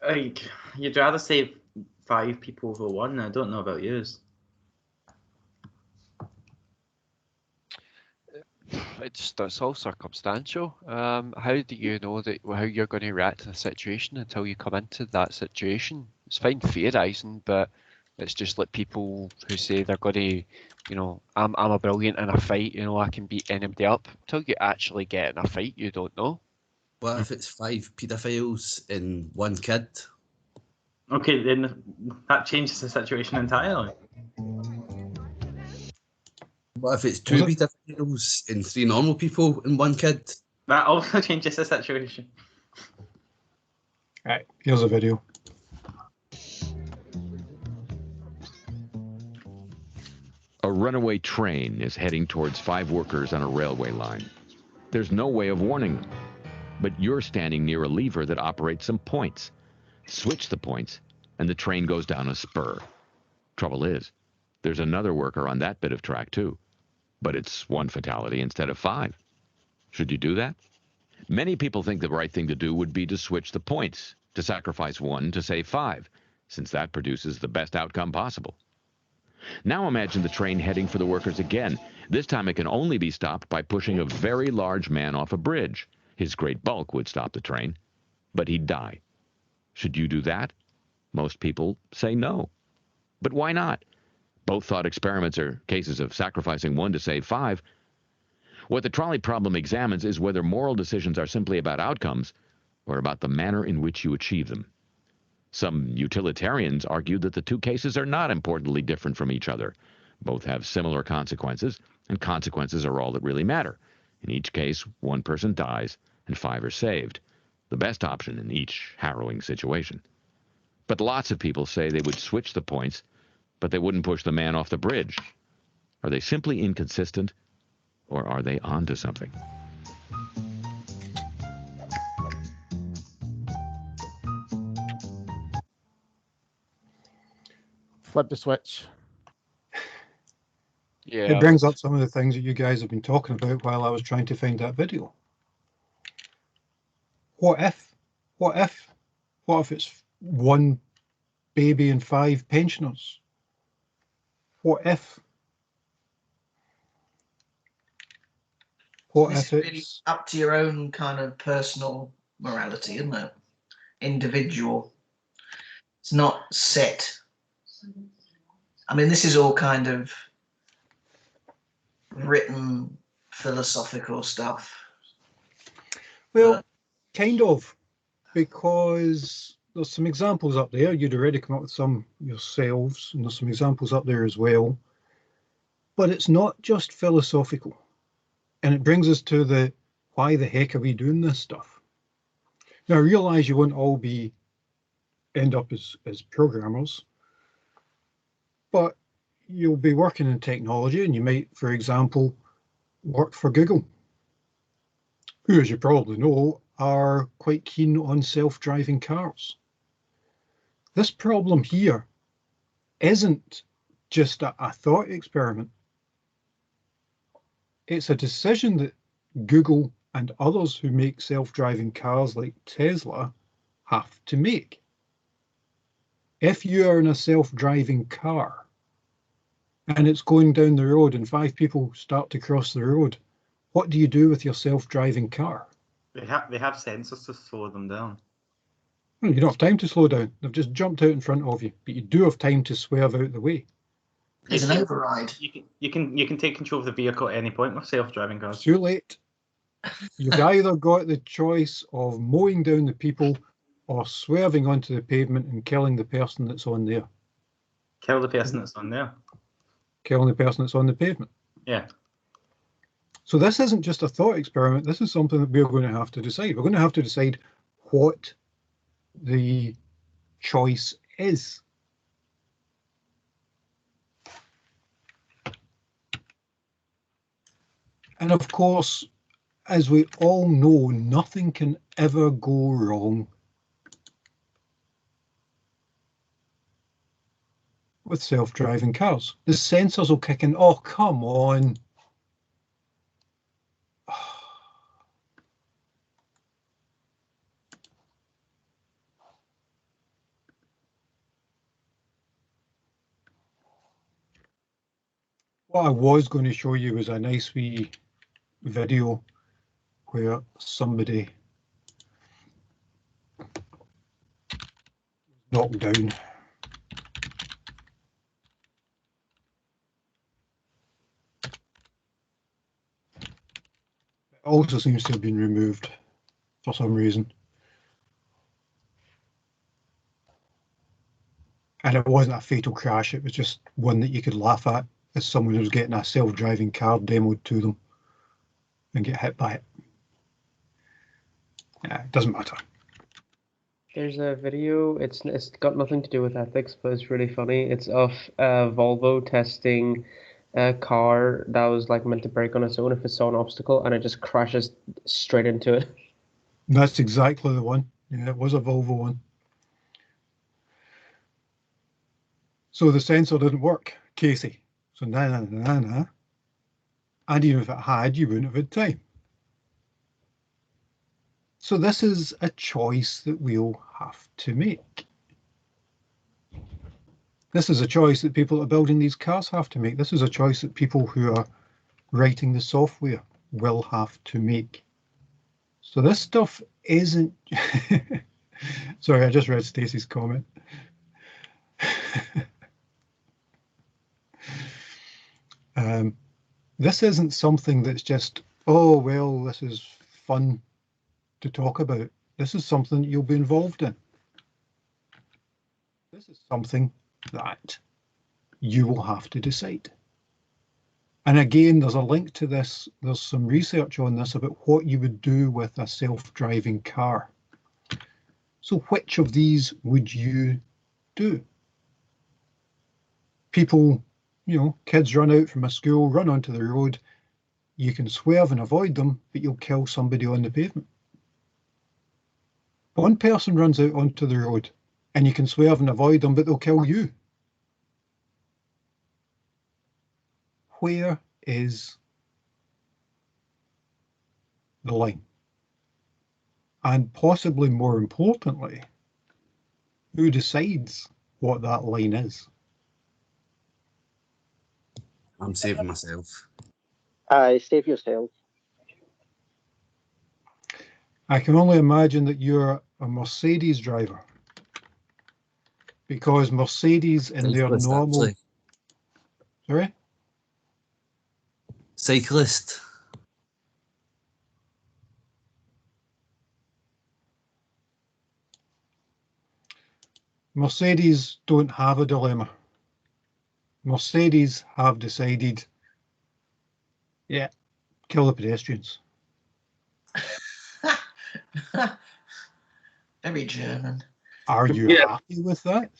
Like, you'd rather save 5 people over 1. I don't know about yous. It's all circumstantial. How do you know that how you're going to react in a situation until you come into that situation? It's fine theorising, but it's just like people who say they're going to, you know, I'm a brilliant in a fight, you know, I can beat anybody up. Until you actually get in a fight, you don't know. What if it's 5 paedophiles and 1 kid? Okay, then that changes the situation entirely. What if it's two beta females and three normal people and one kid? That also changes the situation. Right, here's a video. A runaway train is heading towards 5 workers on a railway line. There's no way of warning them, but you're standing near a lever that operates some points. Switch the points, and the train goes down a spur. Trouble is, there's another worker on that bit of track too, but it's 1 fatality instead of 5. Should you do that? Many people think the right thing to do would be to switch the points, to sacrifice 1 to save 5, since that produces the best outcome possible. Now imagine the train heading for the workers again. This time it can only be stopped by pushing a very large man off a bridge. His great bulk would stop the train, but he'd die. Should you do that? Most people say no. But why not? Both thought experiments are cases of sacrificing 1 to save 5. What the trolley problem examines is whether moral decisions are simply about outcomes or about the manner in which you achieve them. Some utilitarians argue that the 2 cases are not importantly different from each other. Both have similar consequences, and consequences are all that really matter. In each case, 1 person dies and 5 are saved, the best option in each harrowing situation. But lots of people say they would switch the points, but they wouldn't push the man off the bridge. Are they simply inconsistent, or are they onto something? Flip the switch. Yeah. It brings up some of the things that you guys have been talking about while I was trying to find that video. What if it's 1 baby and 5 pensioners? What if? What This if is really it's up to your own kind of personal morality, isn't it? Individual. It's not set. I mean, this is all kind of written philosophical stuff. Well, kind of, because there's some examples up there. You'd already come up with some yourselves, and there's some examples up there as well. But it's not just philosophical. And it brings us to the why the heck are we doing this stuff? Now, I realize you won't all end up as programmers, but you'll be working in technology, and you might, for example, work for Google, who, as you probably know, are quite keen on self-driving cars. This problem here isn't just a thought experiment. It's a decision that Google and others who make self-driving cars like Tesla have to make. If you are in a self-driving car and it's going down the road and 5 people start to cross the road, what do you do with your self-driving car? They have sensors to slow them down. Well, you don't have time to slow down. They've just jumped out in front of you, but you do have time to swerve out the way. There's an override. You can take control of the vehicle at any point with self-driving cars. Too late. You've either got the choice of mowing down the people or swerving onto the pavement and killing the person that's on there. Kill the person that's on there. Killing the person that's on the pavement. Yeah. So this isn't just a thought experiment. This is something that we're going to have to decide. We're going to have to decide what the choice is. And of course, as we all know, nothing can ever go wrong with self-driving cars. The sensors will kick in. Oh, come on. What I was going to show you was a nice wee video where somebody knocked down. It also seems to have been removed for some reason. And it wasn't a fatal crash, it was just one that you could laugh at as someone who's getting a self-driving car demoed to them and get hit by it. Yeah, it doesn't matter. There's a video. It's got nothing to do with ethics, but it's really funny. It's of Volvo testing a car that was like meant to brake on its own if it saw an obstacle, and it just crashes straight into it. That's exactly the one. Yeah, it was a Volvo one. So the sensor didn't work, Casey. So nah. And even if it had, you wouldn't have had time. So this is a choice that we'll have to make. This is a choice that people that are building these cars have to make. This is a choice that people who are writing the software will have to make. So this stuff isn't... Sorry, I just read Stacey's comment. This isn't something that's just, oh, well, this is fun to talk about. This is something that you'll be involved in. This is something that you will have to decide. And again, there's a link to this. There's some research on this about what you would do with a self-driving car. So which of these would you do? People, you know, kids run out from a school, run onto the road. You can swerve and avoid them, but you'll kill somebody on the pavement. One person runs out onto the road and you can swerve and avoid them, but they'll kill you. Where is the line? And possibly more importantly, who decides what that line is? I'm saving myself. Save yourself. I can only imagine that you're a Mercedes driver, because Mercedes in their Cyclist, normal... actually. Sorry? Cyclist. Mercedes don't have a dilemma. Mercedes have decided, yeah, kill the pedestrians. Very German. Are you happy with that?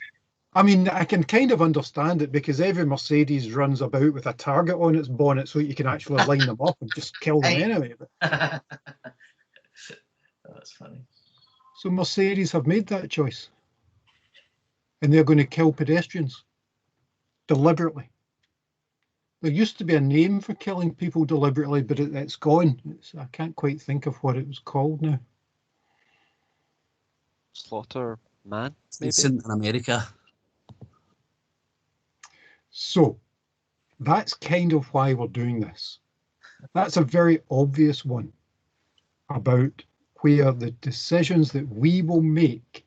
I mean, I can kind of understand it because every Mercedes runs about with a target on its bonnet so you can actually line them up and just kill them anyway. But... That's funny. So Mercedes have made that choice. And they're going to kill pedestrians deliberately. There used to be a name for killing people deliberately, but it's gone. I can't quite think of what it was called now. Slaughter man, maybe? It's in America. So that's kind of why we're doing this. That's a very obvious one about where the decisions that we will make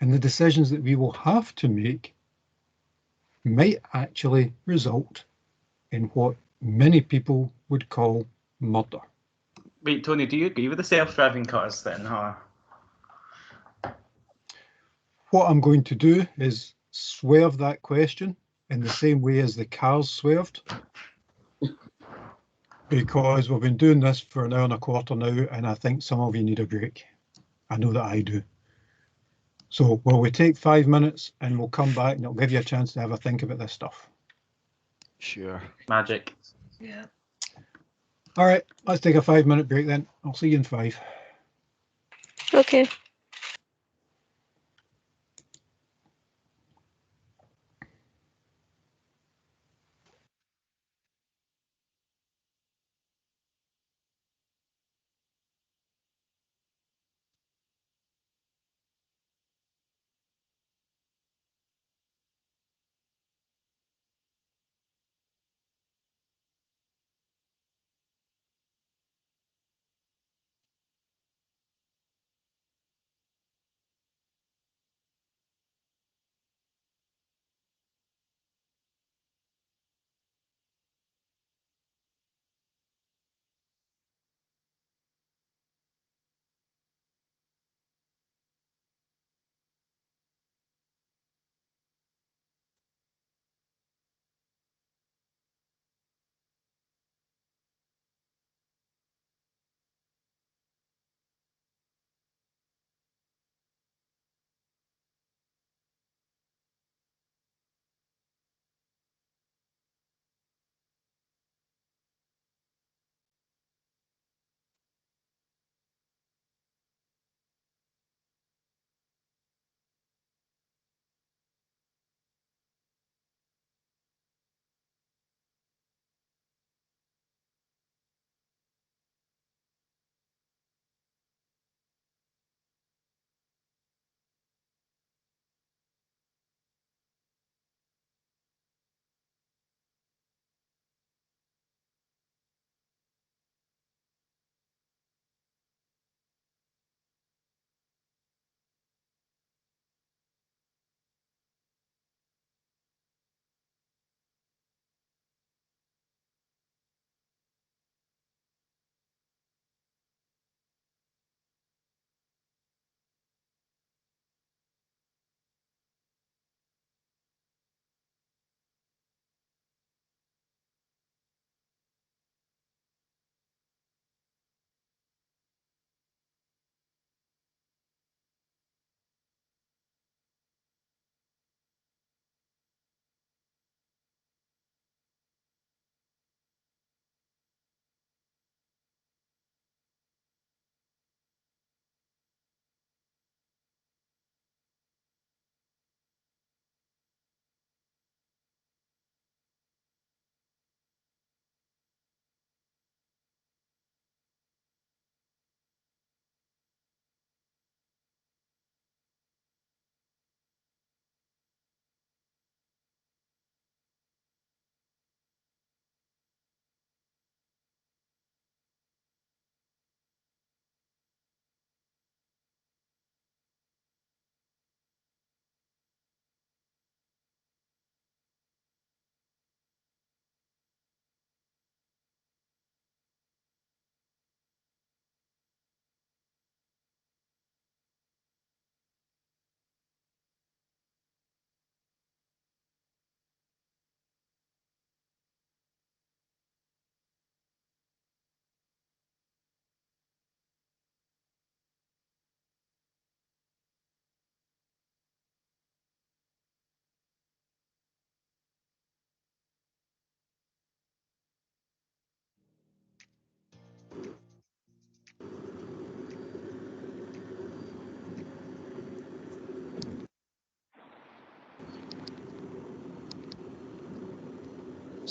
and the decisions that we will have to make might actually result in what many people would call murder. Wait, Tony, do you agree with the self-driving cars then, huh? What I'm going to do is swerve that question in the same way as the cars swerved, because we've been doing this for an hour and a quarter now, and I think some of you need a break. I know that I do. So will we take 5 minutes and we'll come back and it'll give you a chance to have a think about this stuff. Sure. Magic. Yeah. All right, let's take a 5-minute break then. I'll see you in 5. Okay.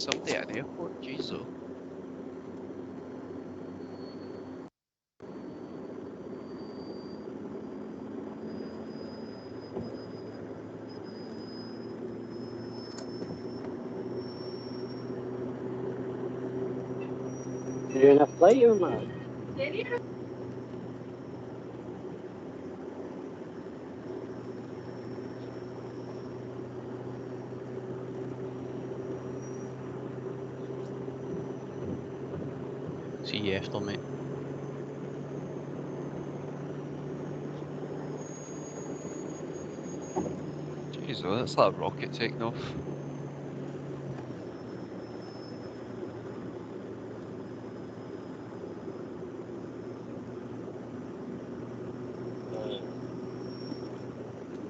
somebody at an airport? Jeez, though. You're in a flight, or man? See you after, mate. Jeez, though, that's like a rocket taking off.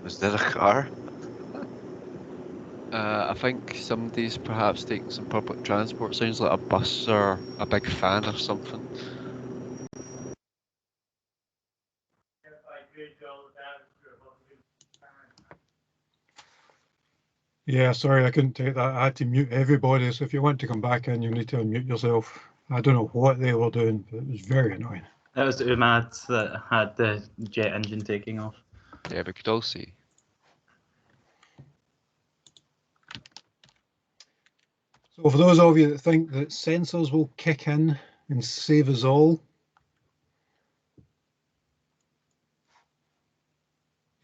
Is there a car? I think somebody's perhaps taking some public transport. Sounds like a bus or a big fan or something. Yeah, sorry, I couldn't take that. I had to mute everybody. So if you want to come back in, you need to unmute yourself. I don't know what they were doing, but it was very annoying. That was Umad that had the jet engine taking off. Yeah, we could all see. So for those of you that think that sensors will kick in and save us all,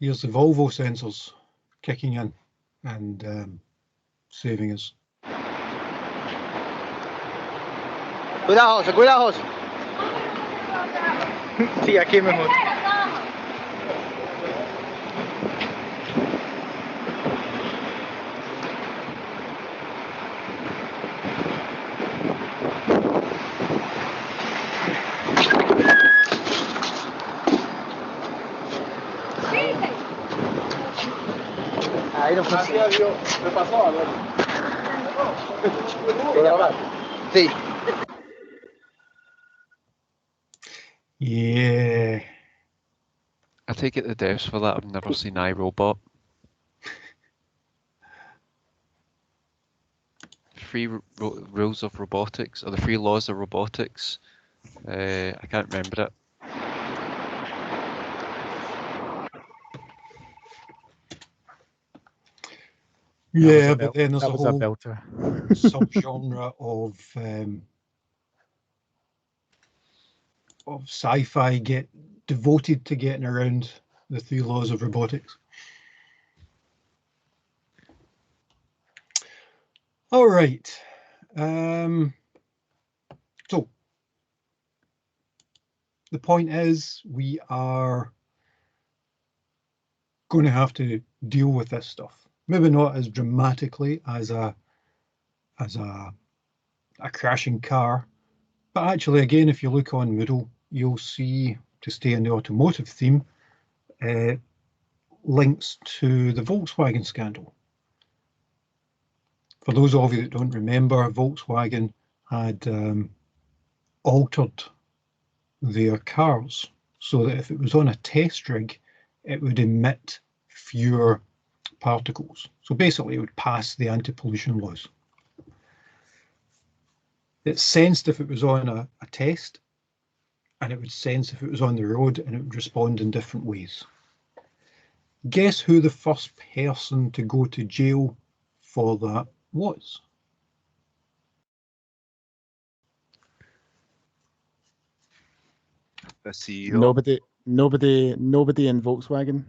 here's the Volvo sensors kicking in and saving us. Cuidado, José, cuidado, José. Sí, aquí mejor. Ahí no funciona. Me pasó, a ver. Sí. Yeah. I take it the devs for that have never seen iRobot. Three rules of robotics, or the 3 laws of robotics. I can't remember it. Yeah, but then there's that a was whole belter. subgenre of sci-fi get devoted to getting around the 3 laws of robotics. All right. So the point is, we are going to have to deal with this stuff. Maybe not as dramatically as a crashing car, but actually, again, if you look on Moodle, you'll see, to stay in the automotive theme, links to the Volkswagen scandal. For those of you that don't remember, Volkswagen had altered their cars so that if it was on a test rig, it would emit fewer particles. So basically, it would pass the anti-pollution laws. It sensed if it was on a test, and it would sense if it was on the road, and it would respond in different ways. Guess who the first person to go to jail for that was? The CEO. Nobody in Volkswagen.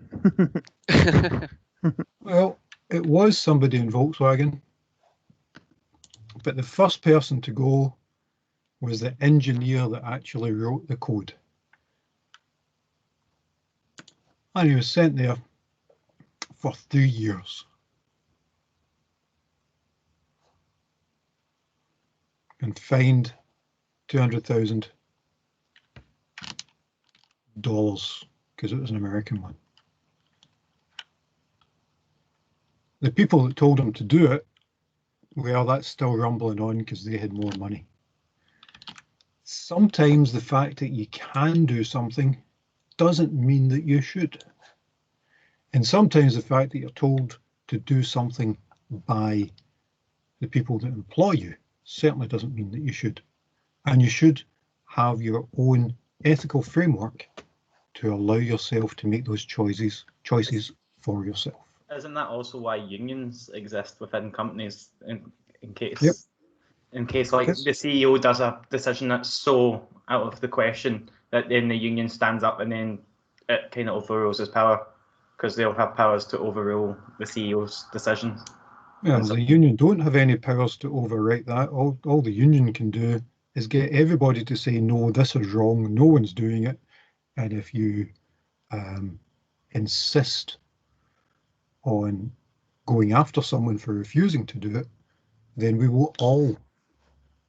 Well, it was somebody in Volkswagen, but the first person to go was the engineer that actually wrote the code. And he was sent there for 3 years. And fined $200,000 because it was an American one. The people that told him to do it, well, that's still rumbling on because they had more money. Sometimes the fact that you can do something doesn't mean that you should. And sometimes the fact that you're told to do something by the people that employ you certainly doesn't mean that you should. And you should have your own ethical framework to allow yourself to make those choices for yourself. Isn't that also why unions exist within companies in case? Yep. In case like the CEO does a decision that's so out of the question that then the union stands up and then it kind of overrules his power, because they'll have powers to overrule the CEO's decisions. Yeah, the union don't have any powers to overwrite that. All the union can do is get everybody to say, no, this is wrong, no one's doing it. And if you insist on going after someone for refusing to do it, then we will all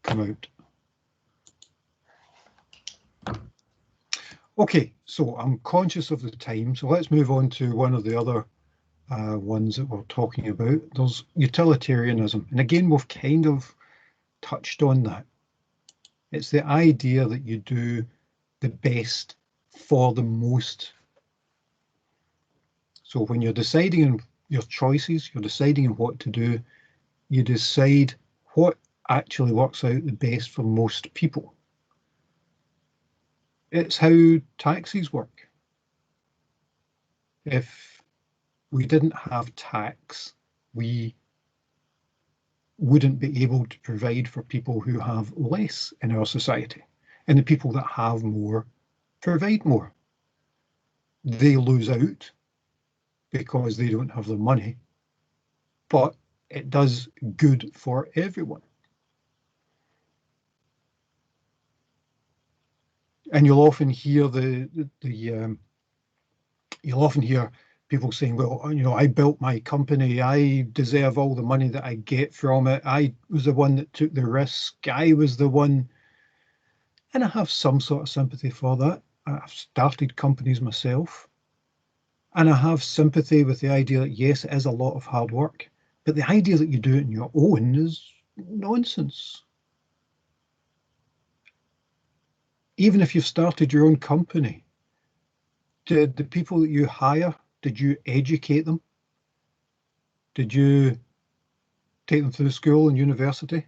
come out. Okay, so I'm conscious of the time, so let's move on to one of the other ones that we're talking about. There's utilitarianism, and again, we've kind of touched on that. It's the idea that you do the best for the most. So when you're deciding on your choices, you're deciding on what to do, you decide what actually works out the best for most people. It's how taxes work. If we didn't have tax, we wouldn't be able to provide for people who have less in our society. And the people that have more provide more. They lose out because they don't have the money, but it does good for everyone. And you'll often hear you'll often hear people saying, well, you know, I built my company, I deserve all the money that I get from it, I was the one that took the risk, I was the one. And I have some sort of sympathy for that. I've started companies myself, and I have sympathy with the idea that yes, it is a lot of hard work, but the idea that you do it on your own is nonsense. Even if you've started your own company, did the people that you hire, did you educate them? Did you take them through school and university?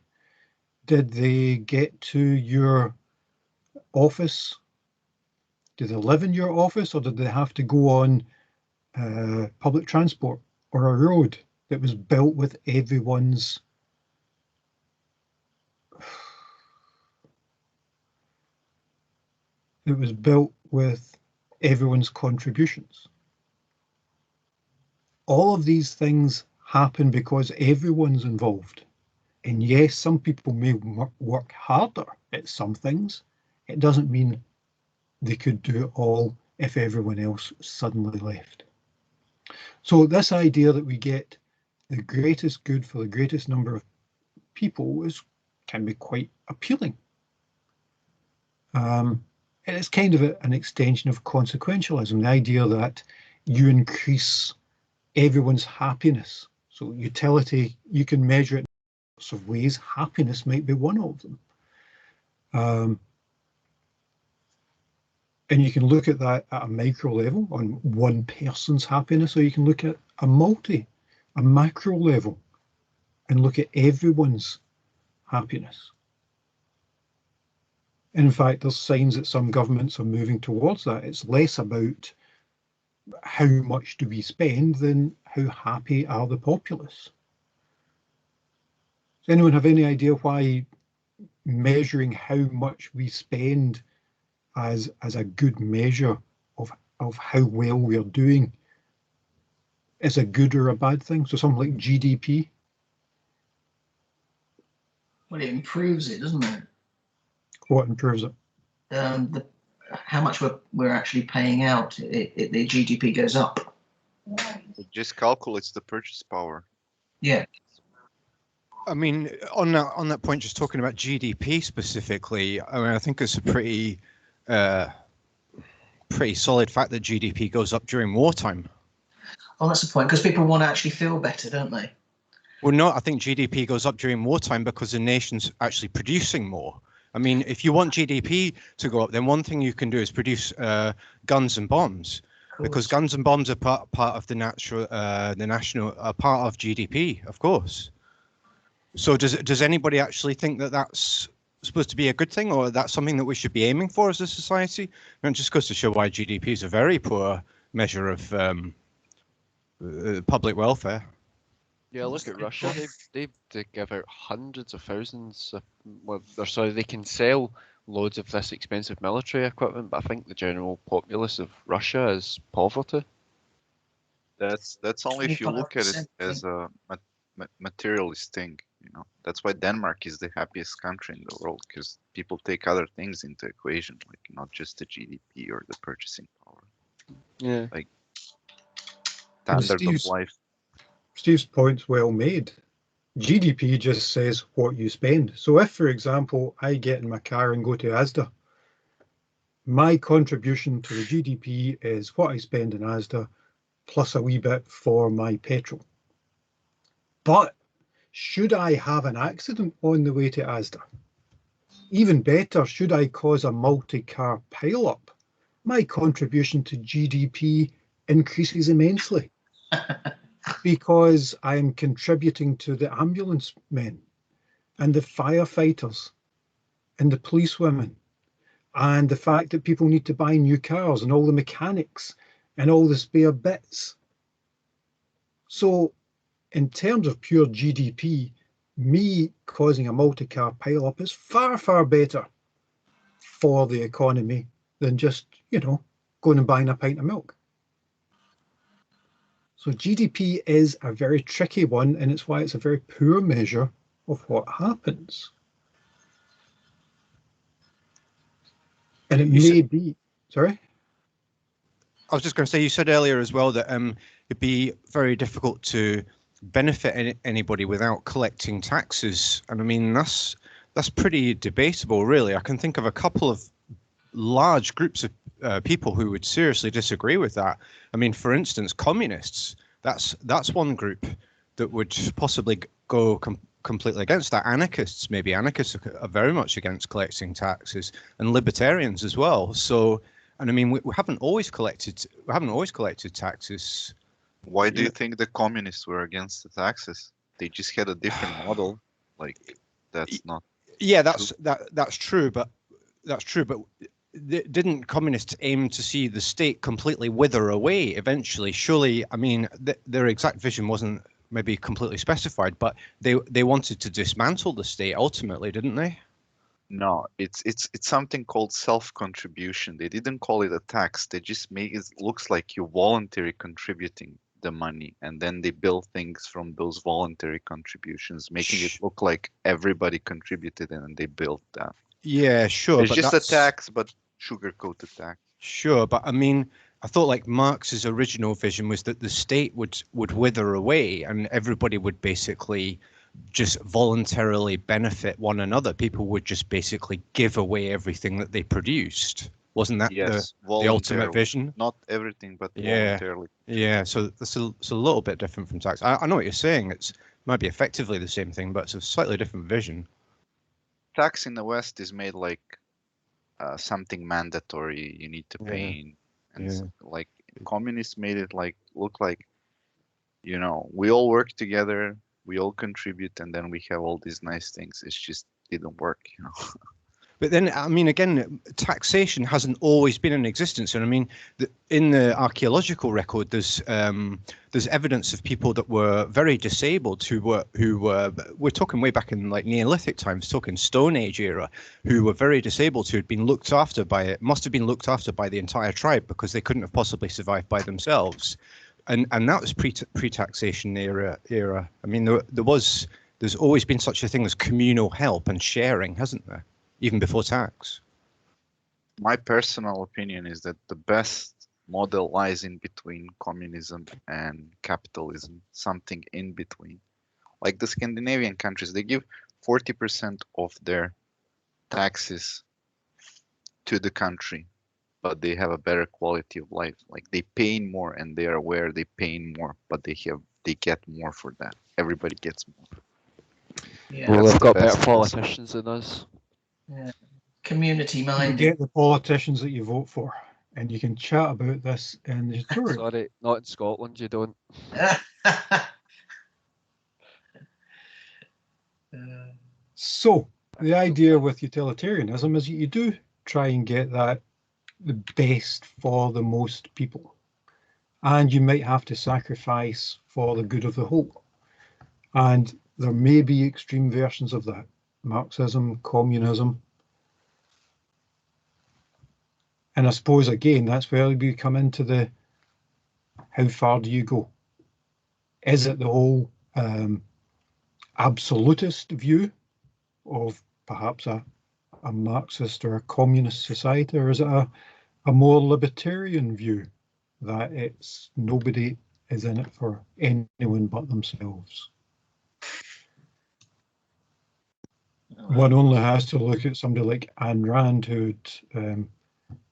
Did they get to your office? Did they live in your office, or did they have to go on public transport or a road that was built with everyone's contributions? All of these things happen because everyone's involved. And yes, some people may work harder at some things. It doesn't mean they could do it all if everyone else suddenly left. So this idea that we get the greatest good for the greatest number of people can be quite appealing. And it's kind of an extension of consequentialism, the idea that you increase everyone's happiness. So utility, you can measure it in lots of ways. Happiness might be one of them. And you can look at that at a micro level on one person's happiness, or you can look at a macro level and look at everyone's happiness. And in fact, there's signs that some governments are moving towards that. It's less about how much do we spend than how happy are the populace. Does anyone have any idea why measuring how much we spend as a good measure of how well we are doing is a good or a bad thing? So something like GDP. Well, it improves it, doesn't it? What improves it? How much we're actually paying out. The GDP goes up. It just calculates the purchase power. Yeah. I mean, on that point, just talking about GDP specifically, I mean, I think it's a pretty solid fact that GDP goes up during wartime. Oh, that's the point, because people want to actually feel better, don't they? Well, no, I think GDP goes up during wartime because the nation's actually producing more. I mean, if you want GDP to go up, then one thing you can do is produce guns and bombs, because guns and bombs are part of the national part of GDP, of course. So does anybody actually think that that's supposed to be a good thing, or that's something that we should be aiming for as a society? And it just goes to show why GDP is a very poor measure of public welfare. Yeah, look at Russia. They give out hundreds of thousands. They can sell loads of this expensive military equipment, but I think the general populace of Russia is poverty. That's only if you look at it as a materialist thing. You know, that's why Denmark is the happiest country in the world, because people take other things into equation, like not just the GDP or the purchasing power. Yeah, like standard of life. Steve's point's well made. GDP just says what you spend. So if, for example, I get in my car and go to Asda, my contribution to the GDP is what I spend in Asda plus a wee bit for my petrol. But should I have an accident on the way to Asda? Even better, should I cause a multi-car pile-up? My contribution to GDP increases immensely. Because I am contributing to the ambulance men and the firefighters and the policewomen and the fact that people need to buy new cars and all the mechanics and all the spare bits. So in terms of pure GDP, me causing a multi-car pile-up is far, far better for the economy than just, going and buying a pint of milk. So GDP is a very tricky one, and it's why it's a very poor measure of what happens. And it may be, sorry? I was just going to say, you said earlier as well that it'd be very difficult to benefit anybody without collecting taxes. And I mean, that's pretty debatable, really. I can think of a couple of large groups of people who would seriously disagree with that. I mean, for instance, communists. That's one group that would possibly go completely against that. Anarchists, maybe. Anarchists are very much against collecting taxes, and libertarians as well. So, and I mean, we haven't always collected taxes. Why do you think the communists were against the taxes? They just had a different model. Like, that's not. Yeah, that's true, but didn't communists aim to see the state completely wither away eventually? Surely, I mean, their exact vision wasn't maybe completely specified, but they wanted to dismantle the state ultimately, didn't they? No, it's something called self-contribution. They didn't call it a tax. They just make it looks like you're voluntarily contributing the money, and then they build things from those voluntary contributions, making it look like everybody contributed, and they built that. Yeah, sure. It's just a tax, but sugar-coated tax. Sure, but I mean, I thought like Marx's original vision was that the state would wither away, and everybody would basically just voluntarily benefit one another. People would just basically give away everything that they produced. Wasn't that the ultimate vision? Not everything, but voluntarily. Yeah, so it's a little bit different from tax. I know what you're saying. It might be effectively the same thing, but it's a slightly different vision. Tax in the West is made like something mandatory you need to pay, and like communists made it like look like, we all work together, we all contribute, and then we have all these nice things. It just didn't work, But then, I mean, again, taxation hasn't always been in existence. And I mean, in the archaeological record, there's evidence of people that were very disabled who we're talking way back in like Neolithic times, talking Stone Age era, who were very disabled, who had been looked after must have been looked after by the entire tribe because they couldn't have possibly survived by themselves. And that was pre-taxation era. I mean, there's always been such a thing as communal help and sharing, hasn't there? Even before tax. My personal opinion is that the best model lies in between communism and capitalism, something in between. Like the Scandinavian countries, they give 40% of their taxes to the country, but they have a better quality of life. Like they pay more, and they are aware they pay more, but they get more for that. Everybody gets more. Yeah. Well, they've got better politicians than us. Yeah. Community You minded. get the politicians that you vote for, and you can chat about this in the touring. Sorry, not in Scotland, you don't. So the idea with utilitarianism is you do try and get the best for the most people. And you might have to sacrifice for the good of the whole. And there may be extreme versions of that. Marxism, communism. And I suppose, again, that's where we come into the how far do you go? Is it the whole absolutist view of perhaps a Marxist or a communist society, or is it a more libertarian view that it's nobody is in it for anyone but themselves? One only has to look at somebody like Ayn Rand, who'd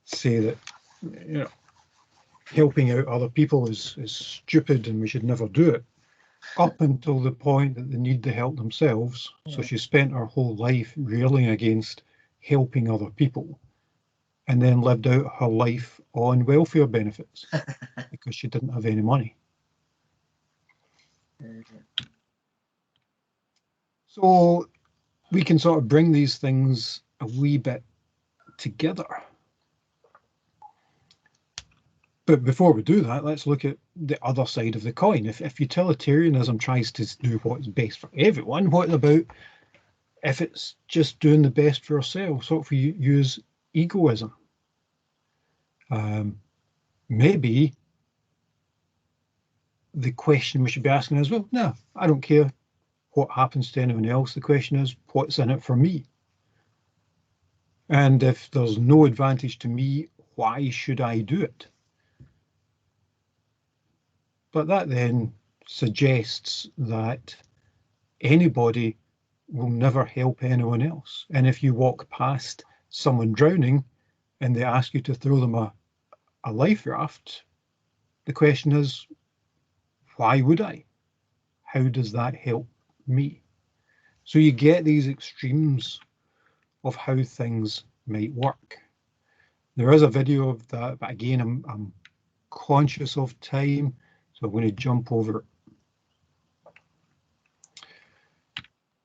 say that, you know, helping out other people is stupid and we should never do it, up until the point that they need the help themselves. So she spent her whole life railing against helping other people, and then lived out her life on welfare benefits because she didn't have any money. So we can sort of bring these things a wee bit together. But before we do that, let's look at the other side of the coin. If utilitarianism tries to do what's best for everyone, what about if it's just doing the best for ourselves? What if we use egoism? Maybe the question we should be asking is, well, no, I don't care what happens to anyone else. The question is, what's in it for me? And if there's no advantage to me, why should I do it? But that then suggests that anybody will never help anyone else. And if you walk past someone drowning and they ask you to throw them a life raft, the question is, why would I? How does that help me? So you get these extremes of how things might work. There is a video of that, but again, I'm conscious of time, so I'm going to jump over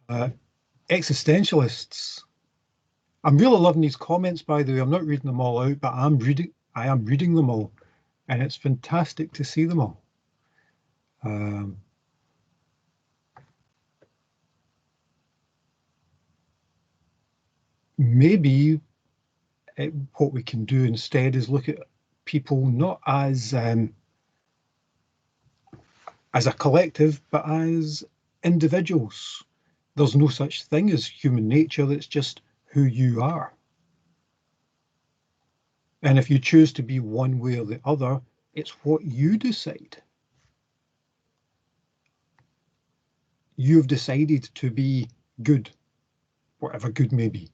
it. Existentialists. I'm really loving these comments, by the way. I'm not reading them all out, but I am reading them all, and it's fantastic to see them all. Maybe what we can do instead is look at people not as a collective, but as individuals. There's no such thing as human nature. That's just who you are. And if you choose to be one way or the other, it's what you decide. You've decided to be good, whatever good may be.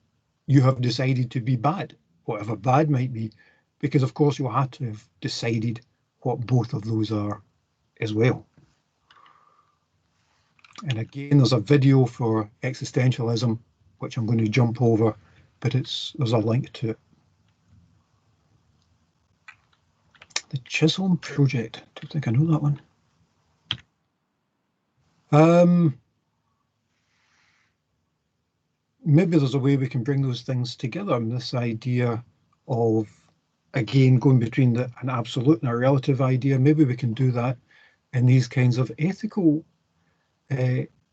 You have decided to be bad, whatever bad might be, because of course you have to have decided what both of those are as well. And again, there's a video for existentialism, which I'm going to jump over, but there's a link to it. The Chisholm Project. I don't think I know that one. Maybe there's a way we can bring those things together. And this idea of, again, going between an absolute and a relative idea, maybe we can do that in these kinds of ethical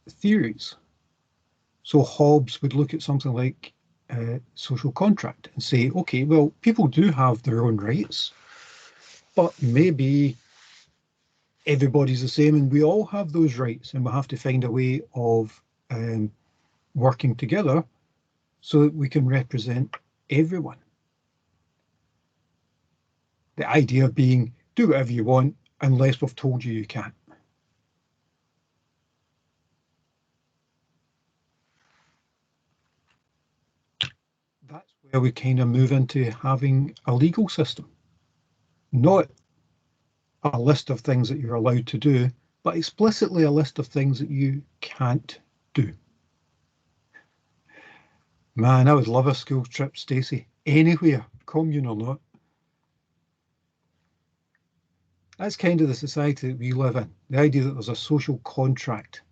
theories. So Hobbes would look at something like social contract and say, okay, well, people do have their own rights, but maybe everybody's the same and we all have those rights, and we'll have to find a way of working together so that we can represent everyone. The idea being, do whatever you want unless we've told you you can't. That's where we kind of move into having a legal system. Not a list of things that you're allowed to do, but explicitly a list of things that you can't do. Man, I would love a school trip, Stacey. Anywhere, commune or not. That's kind of the society that we live in. The idea that there's a social contract.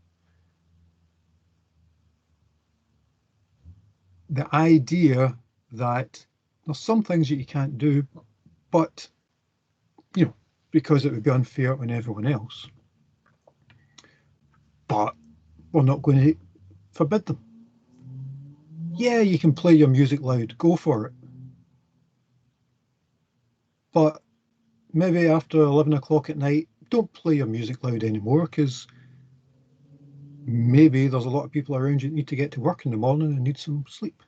the idea that there's some things that you can't do, but, you know, because it would be unfair on everyone else. But we're not going to forbid them. Yeah, you can play your music loud, go for it. But maybe after 11 o'clock at night, don't play your music loud anymore, because maybe there's a lot of people around you that need to get to work in the morning and need some sleep.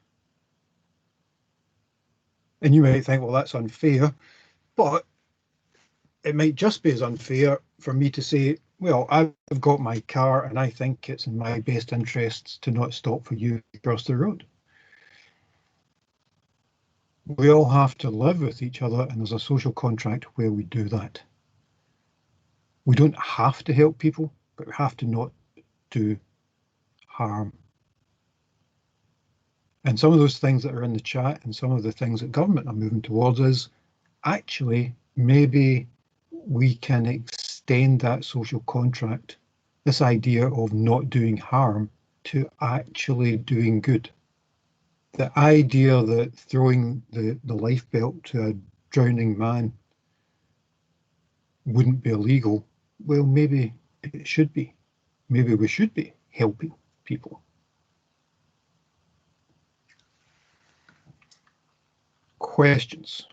And you might think, well, that's unfair, but it might just be as unfair for me to say, well, I've got my car and I think it's in my best interests to not stop for you across the road. We all have to live with each other, and there's a social contract where we do that. We don't have to help people, but we have to not do harm. And some of those things that are in the chat and some of the things that government are moving towards is actually maybe we can extend that social contract, this idea of not doing harm, to actually doing good. The idea that throwing the life belt to a drowning man wouldn't be illegal, well, maybe it should be. Maybe we should be helping people. Questions?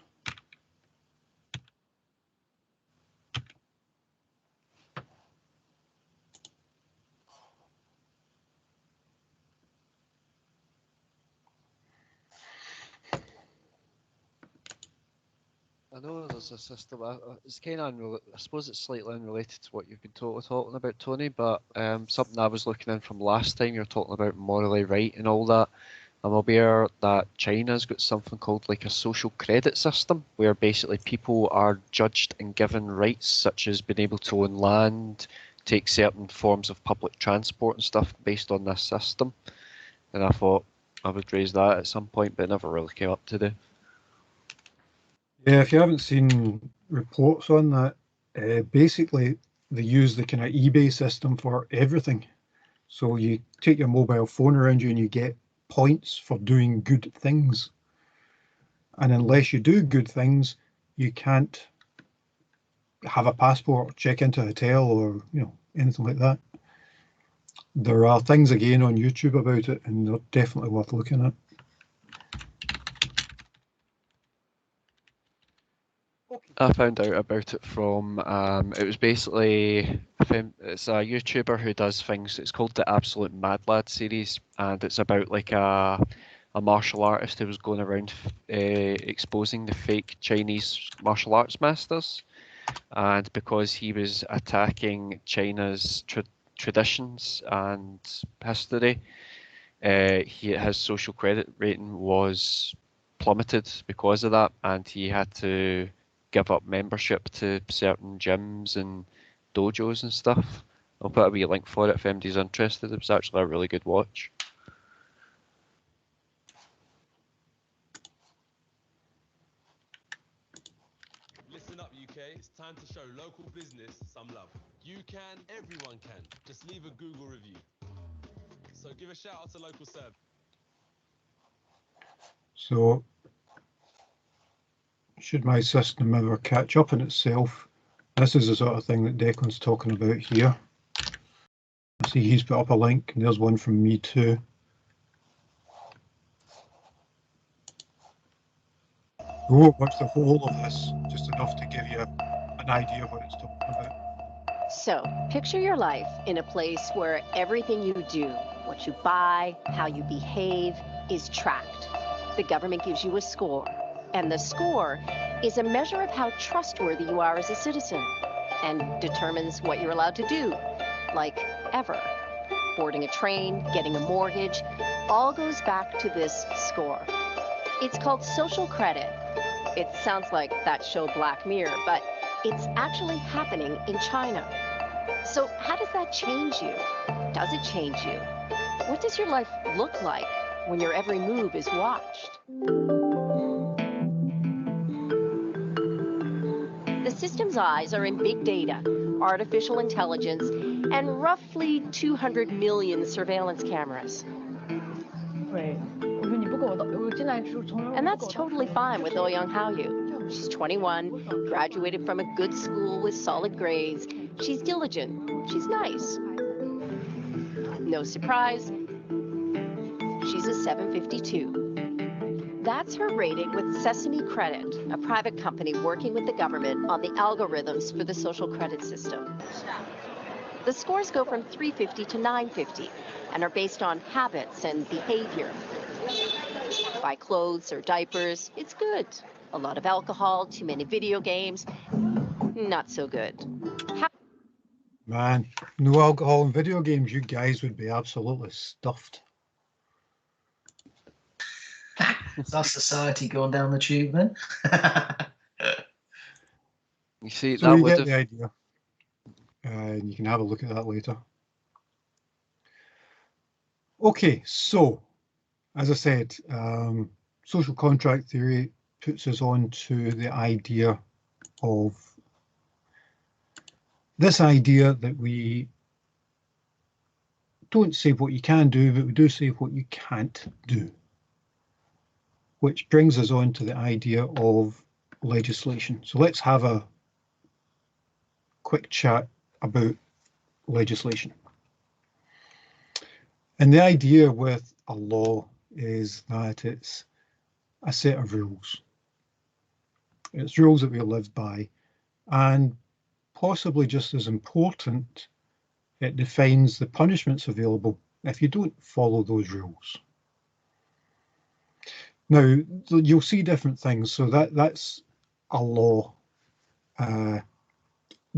I know there's a system. It's kind of I suppose it's slightly unrelated to what you've been talking about, Tony. But something I was looking in from last time, you're talking about morally right and all that. I'm aware that China's got something called like a social credit system, where basically people are judged and given rights such as being able to own land, take certain forms of public transport and stuff based on this system. And I thought I would raise that at some point, but it never really came up today. Yeah, if you haven't seen reports on that, basically they use the kind of eBay system for everything. So you take your mobile phone around you and you get points for doing good things. And unless you do good things, you can't have a passport, check into a hotel, or anything like that. There are things again on YouTube about it, and they're definitely worth looking at. I found out about it from, it was basically, it's a YouTuber who does things, it's called the Absolute Mad Lad series, and it's about like a martial artist who was going around exposing the fake Chinese martial arts masters, and because he was attacking China's traditions and history, his social credit rating was plummeted because of that, and he had to give up membership to certain gyms and dojos and stuff. I'll put a wee link for it if anybody's interested. It was actually a really good watch. Listen up, UK. It's time to show local business some love. You can, everyone can. Just leave a Google review. So give a shout out to local serve. So, should my system ever catch up on itself, this is the sort of thing that Declan's talking about here. I see he's put up a link, and there's one from me too. We won't watch the whole of this, just enough to give you an idea of what it's talking about. So, picture your life in a place where everything you do, what you buy, how you behave, is tracked. The government gives you a score, and the score is a measure of how trustworthy you are as a citizen and determines what you're allowed to do, like ever. Boarding a train, getting a mortgage, all goes back to this score. It's called social credit. It sounds like that show Black Mirror, but it's actually happening in China. So how does that change you? Does it change you? What does your life look like when your every move is watched? The system's eyes are in big data, artificial intelligence, and roughly 200 million surveillance cameras. 对，我说你不给 And that's totally fine with Oh Young Hao-yu. She's 21, graduated from a good school with solid grades. She's diligent. She's nice. No surprise, she's a 752. That's her rating with Sesame Credit, a private company working with the government on the algorithms for the social credit system. The scores go from 350 to 950 and are based on habits and behavior. Buy clothes or diapers, it's good. A lot of alcohol, too many video games, not so good. Man, no alcohol and video games, you guys would be absolutely stuffed. Is our society going down the tube then? You see, So that you would get have. the idea. And you can have a look at that later. Okay, so as I said, social contract theory puts us on to the idea of this idea that we don't say what you can do, but we do say what you can't do. Which brings us on to the idea of legislation. So let's have a quick chat about legislation. And the idea with a law is that it's a set of rules. It's rules that we live by, and possibly just as important, it defines the punishments available if you don't follow those rules. Now, you'll see different things. So that's a law. The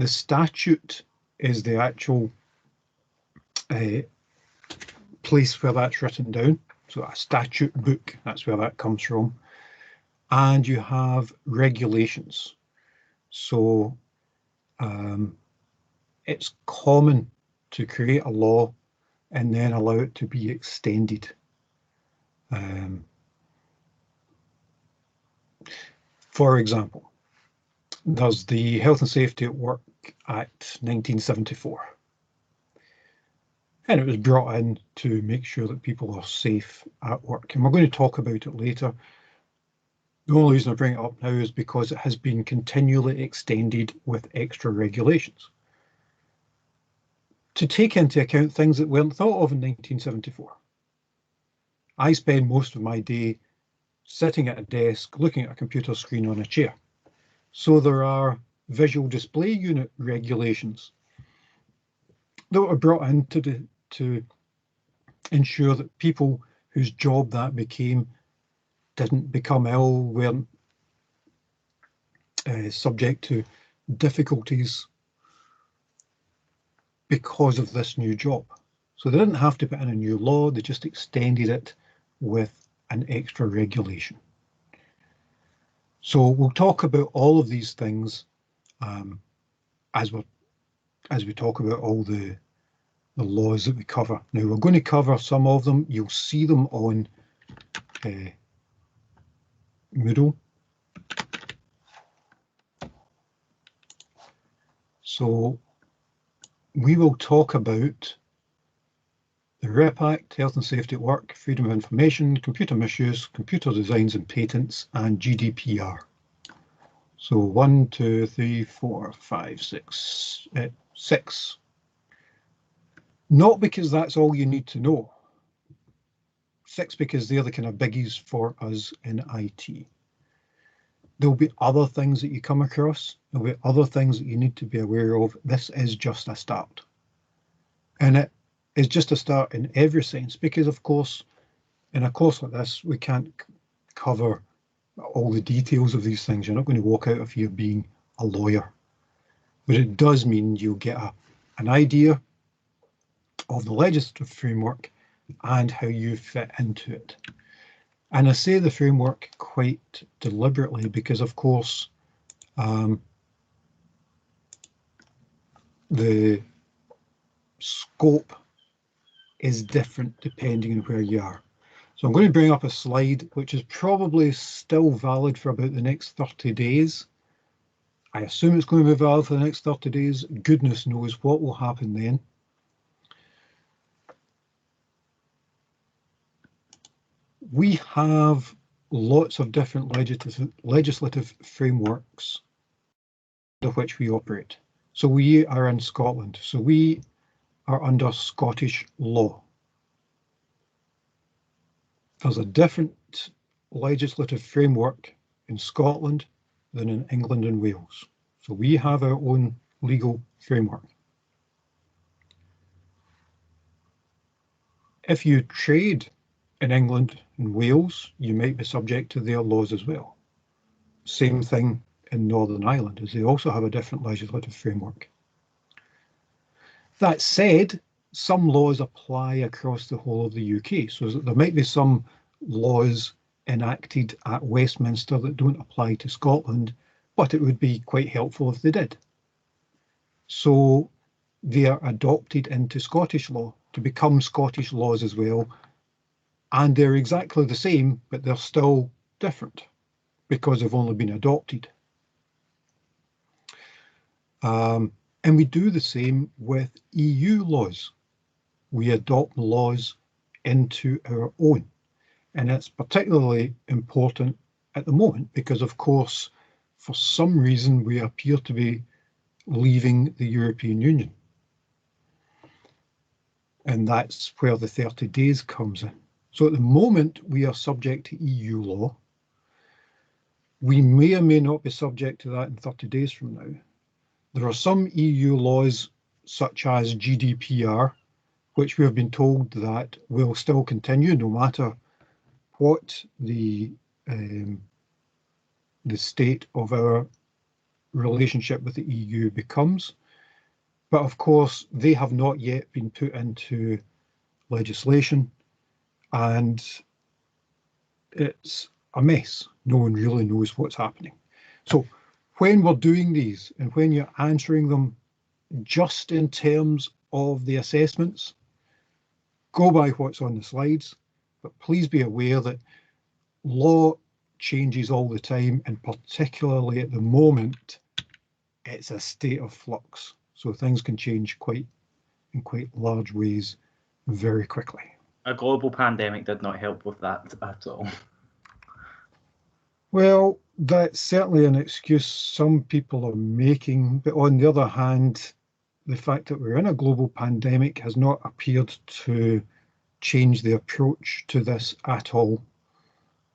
statute is the actual place where that's written down. So a statute book, that's where that comes from. And you have regulations. So it's common to create a law and then allow it to be extended. For example, there's the Health and Safety at Work Act 1974. And it was brought in to make sure that people are safe at work. And we're going to talk about it later. The only reason I bring it up now is because it has been continually extended with extra regulations to take into account things that weren't thought of in 1974. I spend most of my day sitting at a desk, looking at a computer screen on a chair. So there are visual display unit regulations that were brought in to ensure that people whose job that became didn't become ill, weren't subject to difficulties because of this new job. So they didn't have to put in a new law, they just extended it with an extra regulation. So we'll talk about all of these things as we talk about all the laws that we cover. Now we're going to cover some of them. You'll see them on Moodle. So we will talk about the REP Act, Health and Safety at Work, Freedom of Information, Computer Misuse, Computer Designs and Patents, and GDPR. So 1, 2, 3, 4, 5, 6, 6. Not because that's all you need to know. 6 because they're the kind of biggies for us in IT. There'll be other things that you come across. There'll be other things that you need to be aware of. This is just a start. And it is just a start in every sense, because of course, in a course like this, we can't cover all the details of these things. You're not going to walk out of here being a lawyer. But it does mean you'll get an idea of the legislative framework and how you fit into it. And I say the framework quite deliberately because, of course, the scope is different depending on where you are. So I'm going to bring up a slide which is probably still valid for about the next 30 days. I assume it's going to be valid for the next 30 days. Goodness knows what will happen then. we have lots of different legislative frameworks under which we operate. So we are in Scotland, so we are under Scottish law. There's a different legislative framework in Scotland than in England and Wales. So we have our own legal framework. If you trade in England and Wales, you might be subject to their laws as well. Same thing in Northern Ireland, as they also have a different legislative framework. That said, some laws apply across the whole of the UK. So there might be some laws enacted at Westminster that don't apply to Scotland, but it would be quite helpful if they did. So they are adopted into Scottish law to become Scottish laws as well. And they're exactly the same, but they're still different because they've only been adopted. And we do the same with EU laws. We adopt laws into our own. And it's particularly important at the moment because, of course, for some reason, we appear to be leaving the European Union. And that's where the 30 days comes in. So at the moment, we are subject to EU law. We may or may not be subject to that in 30 days from now. There are some EU laws, such as GDPR, which we have been told that will still continue no matter what the state of our relationship with the EU becomes. But of course, they have not yet been put into legislation, and it's a mess. No one really knows what's happening. So when we're doing these and when you're answering them just in terms of the assessments, go by what's on the slides, but please be aware that law changes all the time, and particularly at the moment, it's a state of flux. So things can change in quite large ways very quickly. A global pandemic did not help with that at all. Well, that's certainly an excuse some people are making, but on the other hand, the fact that we're in a global pandemic has not appeared to change the approach to this at all.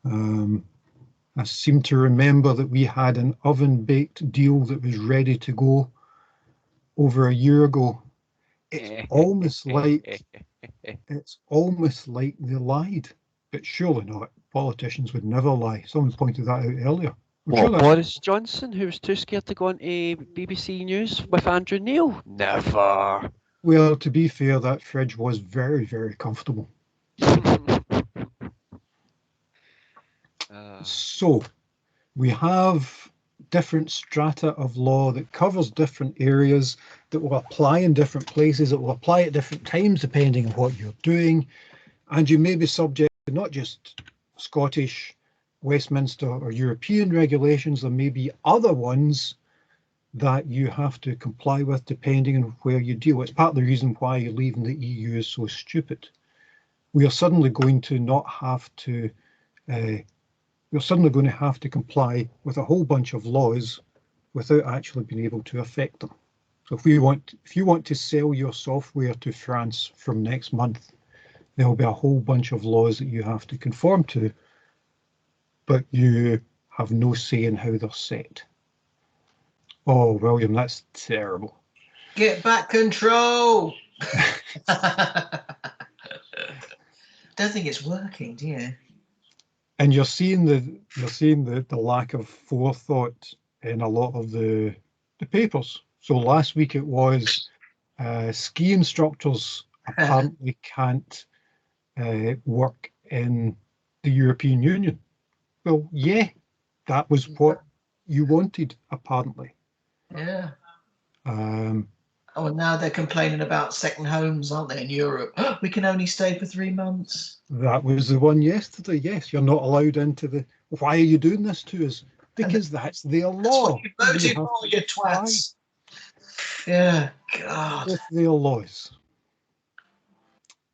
I seem to remember that we had an oven-baked deal that was ready to go over a year ago. It's almost like they lied, but surely not. Politicians would never lie. Someone pointed that out earlier. What, Boris Johnson, who was too scared to go on to BBC News with Andrew Neil? Never. Well, to be fair, that fridge was very, very comfortable. So we have different strata of law that covers different areas, that will apply in different places, that will apply at different times depending on what you're doing. And you may be subject to not just Scottish, Westminster or European regulations, there may be other ones that you have to comply with depending on where you deal. It's part of the reason why leaving the EU is so stupid. We are suddenly going to not have to we're suddenly going to have to comply with a whole bunch of laws without actually being able to affect them. So if you want to sell your software to France from next month, there'll be a whole bunch of laws that you have to conform to, but you have no say in how they're set. Oh, William, that's terrible. Get back control. Don't think it's working, do you? And you're seeing the lack of forethought in a lot of the papers. So last week it was ski instructors apparently can't work in the European Union. Well, yeah, that was what you wanted, apparently. Yeah. Oh, and now they're complaining about second homes, aren't they, in Europe? We can only stay for 3 months. That was the one yesterday. Yes, you're not allowed into the. Why are you doing this to us? Because that's their law. That's what you voted for, you twats. Yeah, God. With their laws.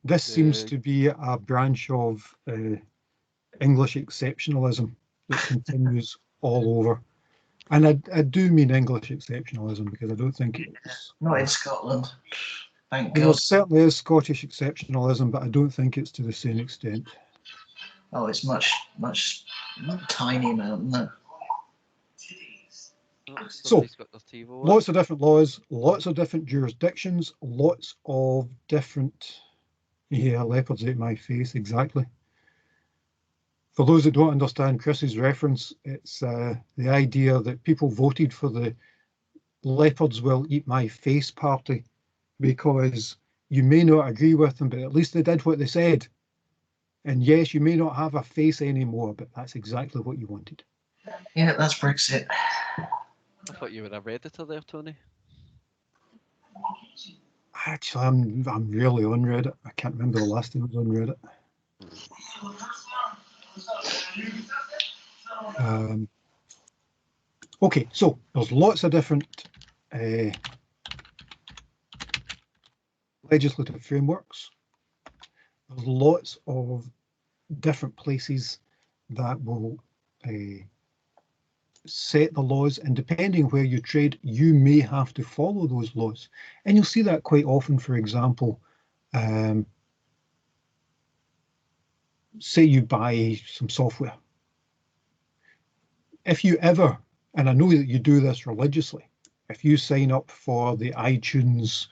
This seems to be a branch of English exceptionalism that continues all over. And I do mean English exceptionalism because I don't think it's... Not in Scotland. Thank There God. certainly is Scottish exceptionalism, but I don't think it's to the same extent. Oh, it's much tiny amount, isn't it? So, lots of different laws, lots of different jurisdictions, lots of different... Yeah, leopards ate my face, exactly. For those that don't understand Chris's reference, it's the idea that people voted for the leopards will eat my face party because you may not agree with them, but at least they did what they said. And yes, you may not have a face anymore, but that's exactly what you wanted. Yeah, that's Brexit. I thought you were a Redditor there, Tony. Actually, I'm really on Reddit. I can't remember the last time I was on Reddit. Okay, so there's lots of different legislative frameworks. There's lots of different places that will set the laws, and depending where you trade, you may have to follow those laws. And you'll see that quite often. For example, say you buy some software. If you ever, and I know that you do this religiously, if you sign up for the iTunes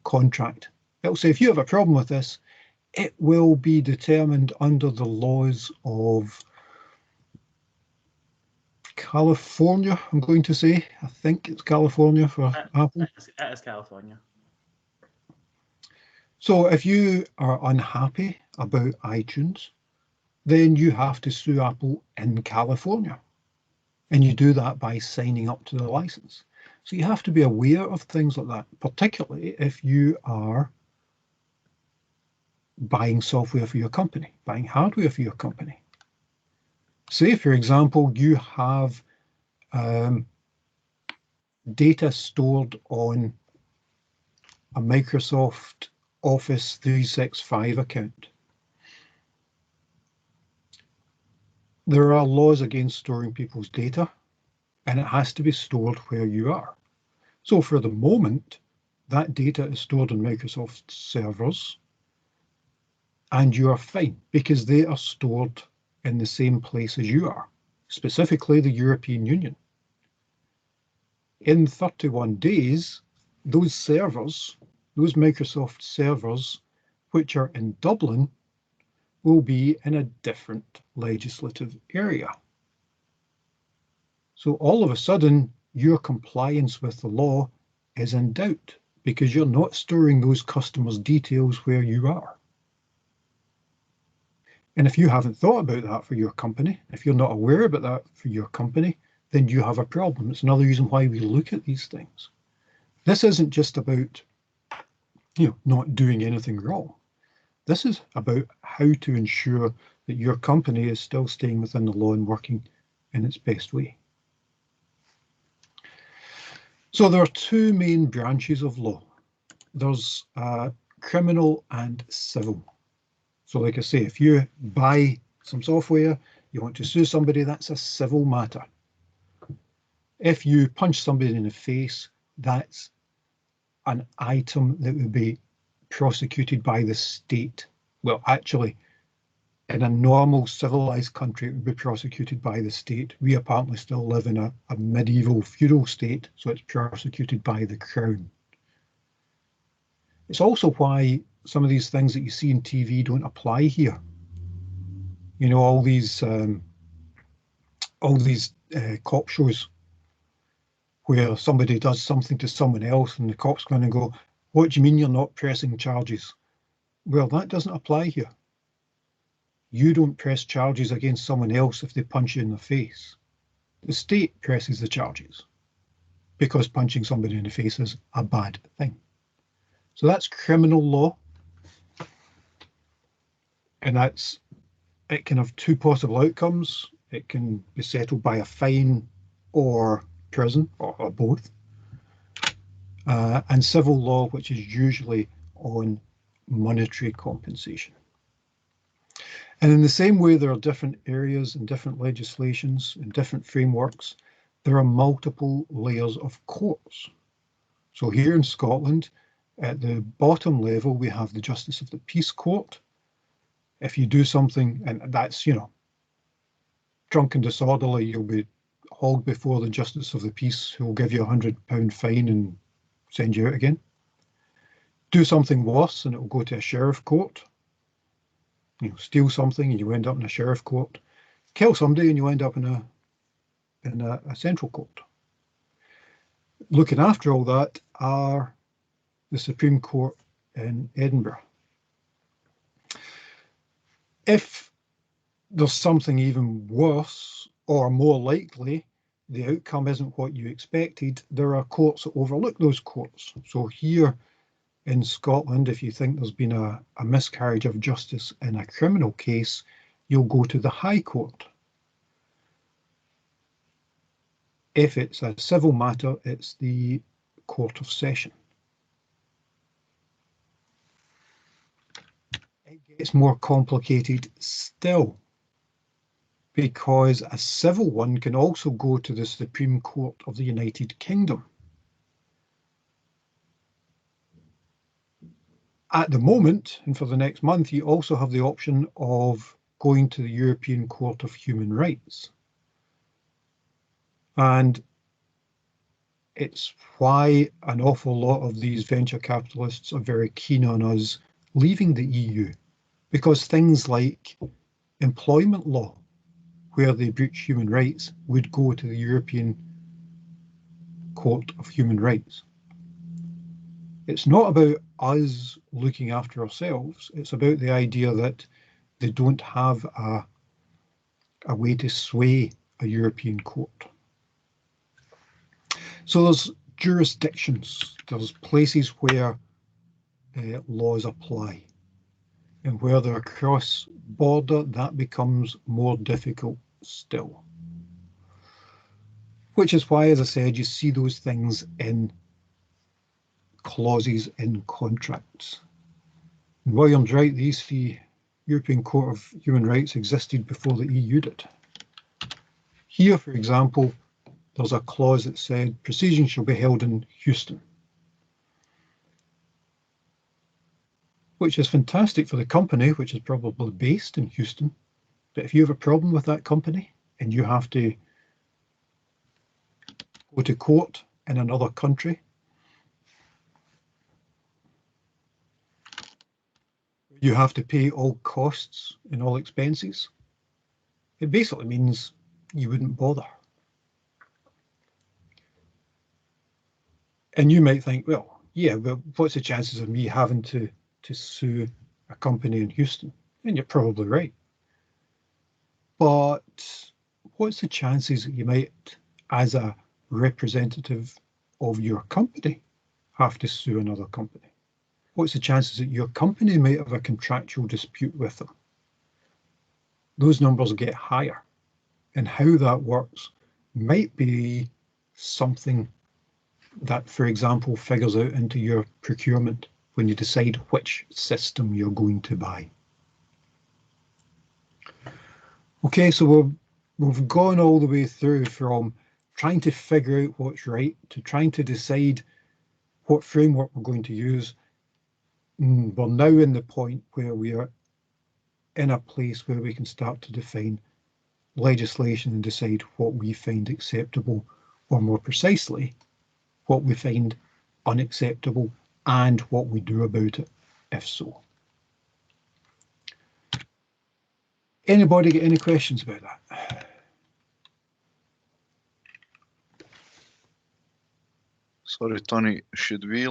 contract, it'll say if you have a problem with this, it will be determined under the laws of California, I'm going to say. I think it's California for Apple. It is California. So if you are unhappy about iTunes, then you have to sue Apple in California. And you do that by signing up to the license. So you have to be aware of things like that, particularly if you are buying software for your company, buying hardware for your company. Say, for example, you have data stored on a Microsoft Office 365 account. There are laws against storing people's data, and it has to be stored where you are. So for the moment, that data is stored on Microsoft servers, and you are fine because they are stored in the same place as you are, specifically the European Union. In 31 days, those servers, those Microsoft servers, which are in Dublin, will be in a different legislative area. So all of a sudden, your compliance with the law is in doubt because you're not storing those customers' details where you are. And if you haven't thought about that for your company, if you're not aware about that for your company, then you have a problem. It's another reason why we look at these things. This isn't just about, not doing anything wrong. This is about how to ensure that your company is still staying within the law and working in its best way. So there are two main branches of law. There's criminal and civil. So like I say, if you buy some software, you want to sue somebody, that's a civil matter. If you punch somebody in the face, that's an item that would be prosecuted by the state. Well, actually, in a normal civilized country, it would be prosecuted by the state. We apparently still live in a medieval feudal state, so it's prosecuted by the crown. It's also why some of these things that you see in TV don't apply here. All these cop shows where somebody does something to someone else and the cop's going to go, "What do you mean you're not pressing charges?" Well, that doesn't apply here. You don't press charges against someone else if they punch you in the face. The state presses the charges because punching somebody in the face is a bad thing. So that's criminal law. And it can have two possible outcomes. It can be settled by a fine or prison, or both. And civil law, which is usually on monetary compensation. And in the same way, there are different areas and different legislations and different frameworks. There are multiple layers of courts. So here in Scotland, at the bottom level, we have the Justice of the Peace Court. If you do something, and that's, you know, drunk and disorderly, you'll be hauled before the Justice of the Peace, who will give you £100 fine and send you out again. Do something worse, and it will go to a sheriff court. You know, steal something, and you end up in a sheriff court. Kill somebody, and you end up in a central court. Looking after all that are the Supreme Court in Edinburgh. If there's something even worse or more likely, the outcome isn't what you expected, there are courts that overlook those courts. So here in Scotland, if you think there's been a miscarriage of justice in a criminal case, you'll go to the High Court. If it's a civil matter, it's the Court of Session. It gets more complicated still, because a civil one can also go to the Supreme Court of the United Kingdom. At the moment, and for the next month, you also have the option of going to the European Court of Human Rights. And it's why an awful lot of these venture capitalists are very keen on us leaving the EU, because things like employment law, where they breach human rights, would go to the European Court of Human Rights. It's not about us looking after ourselves. It's about the idea that they don't have a way to sway a European court. So there's jurisdictions, there's places where laws apply. And where they're cross-border, that becomes more difficult still. Which is why, as I said, you see those things in clauses in contracts. And William's right, the European Court of Human Rights existed before the EU did. Here, for example, there's a clause that said proceedings shall be held in Houston, which is fantastic for the company, which is probably based in Houston. But if you have a problem with that company and you have to go to court in another country, you have to pay all costs and all expenses, it basically means you wouldn't bother. And you might think, well, yeah, well, what's the chances of me having to sue a company in Houston? And you're probably right. But what's the chances that you might, as a representative of your company, have to sue another company? What's the chances that your company might have a contractual dispute with them? Those numbers get higher. And how that works might be something that, for example, figures out into your procurement when you decide which system you're going to buy. Okay, so we've gone all the way through from trying to figure out what's right to trying to decide what framework we're going to use. We're now in the point where we are in a place where we can start to define legislation and decide what we find acceptable, or more precisely, what we find unacceptable and what we do about it, if so. Anybody get any questions about that? Sorry, Tony, should we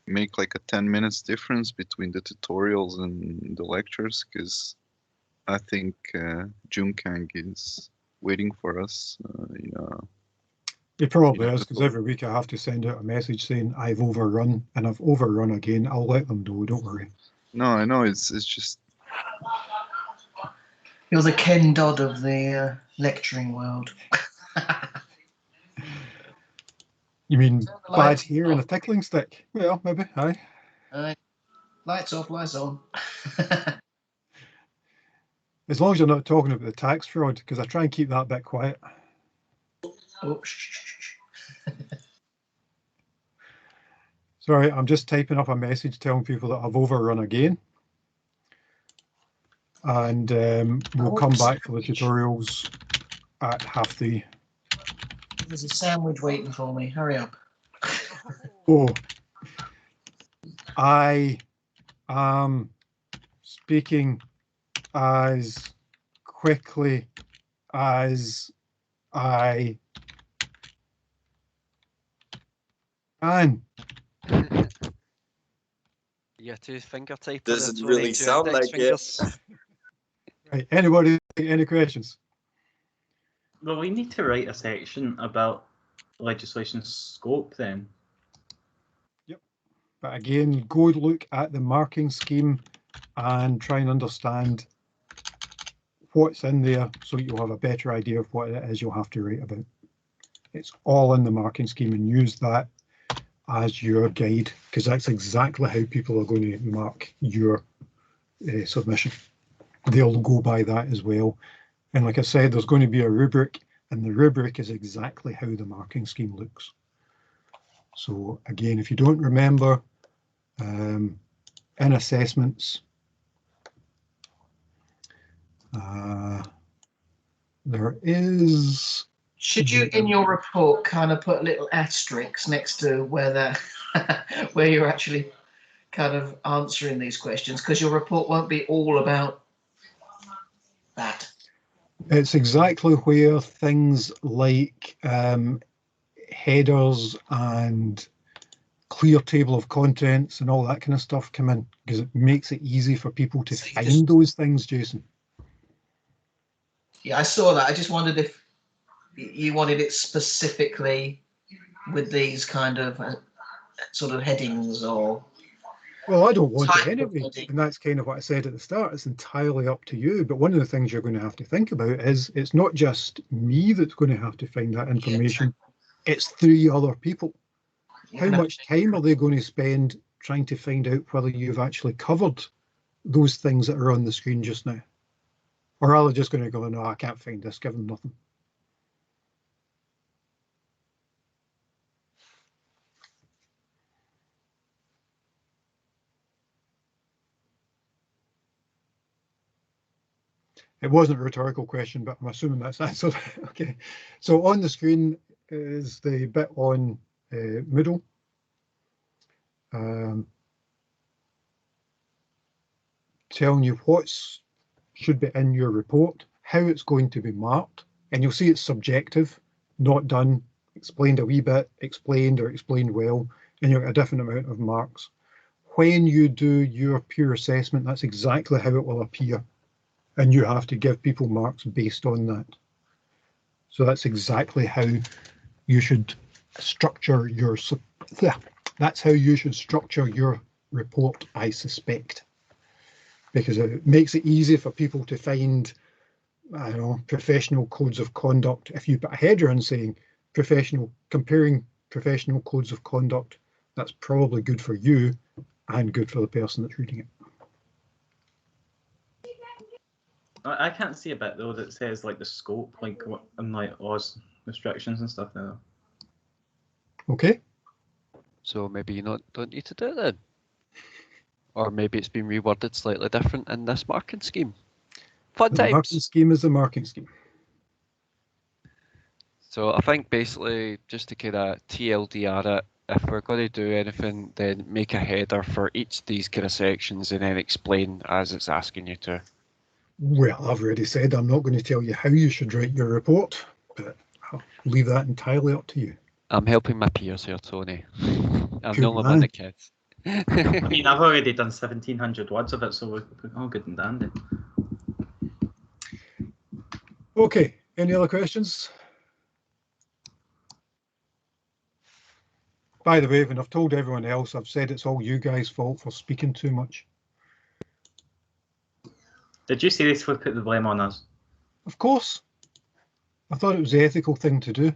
make like a 10 minutes difference between the tutorials and the lectures? Because I think Junkang is waiting for us. It probably is, because every week I have to send out a message saying I've overrun, and I've overrun again. I'll let them know, don't worry. No, I know, it's just... You're the Ken Dodd of the lecturing world. You mean bad hair and a tickling stick? Well, maybe, aye. Lights off, lights on. As long as you're not talking about the tax fraud, because I try and keep that bit quiet. Oh, shh. Sorry, I'm just typing up a message telling people that I've overrun again. And we'll come back for the tutorials at 3:30. There's a sandwich waiting for me. Hurry up. Oh, I am speaking as quickly as I can. Yeah, two finger type. Doesn't really sound like it. Right, anybody, any questions? Well, we need to write a section about legislation scope then. Yep. But again, go look at the marking scheme and try and understand what's in there so you'll have a better idea of what it is you'll have to write about. It's all in the marking scheme, and use that as your guide, because that's exactly how people are going to mark your submission. They'll go by that as well. And like I said, there's going to be a rubric, and the rubric is exactly how the marking scheme looks. So again, if you don't remember, in assessments, there is... Should you, in your report, kind of put little asterisks next to where that, where you're actually kind of answering these questions, because your report won't be all about that. It's exactly where things like headers and clear table of contents and all that kind of stuff come in, because it makes it easy for people to find those things, Jason. Yeah, I saw that. I just wondered if you wanted it specifically with these kind of sort of headings, or... Well, I don't want it anyway, and that's kind of what I said at the start. It's entirely up to you. But one of the things you're going to have to think about is it's not just me that's going to have to find that information. It's 3 other people. How much time are they going to spend trying to find out whether you've actually covered those things that are on the screen just now? Or are they just going to go, no, I can't find this, give them nothing? It wasn't a rhetorical question, but I'm assuming that's answered. Okay, so on the screen is the bit on Moodle. Telling you what should be in your report, how it's going to be marked, and you'll see it's subjective, not done, explained a wee bit, explained or explained well, and you'll get a different amount of marks. When you do your peer assessment, that's exactly how it will appear. And you have to give people marks based on that. So that's exactly how you should structure your, that's how you should structure your report, I suspect. Because it makes it easy for people to find, I don't know, professional codes of conduct. If you put a header in saying comparing professional codes of conduct, that's probably good for you and good for the person that's reading it. I can't see a bit though that says like the scope, like and like Oz restrictions and stuff there. Okay. So maybe you don't need to do it then. Or maybe it's been reworded slightly different in this marking scheme. Fun times. The marking scheme is the marking scheme. So I think basically just to kind of TLDR it, if we're going to do anything, then make a header for each of these kind of sections and then explain as it's asking you to. Well, I've already said I'm not going to tell you how you should write your report, but I'll leave that entirely up to you. I'm helping my peers here, Tony. I'm Good the only man. one that kids. I mean, I've already done 1,700 words of it, so we're all good and dandy. Okay, any other questions? By the way, when I've told everyone else, I've said it's all you guys' fault for speaking too much. Did you seriously put the blame on us? Of course. I thought it was the ethical thing to do.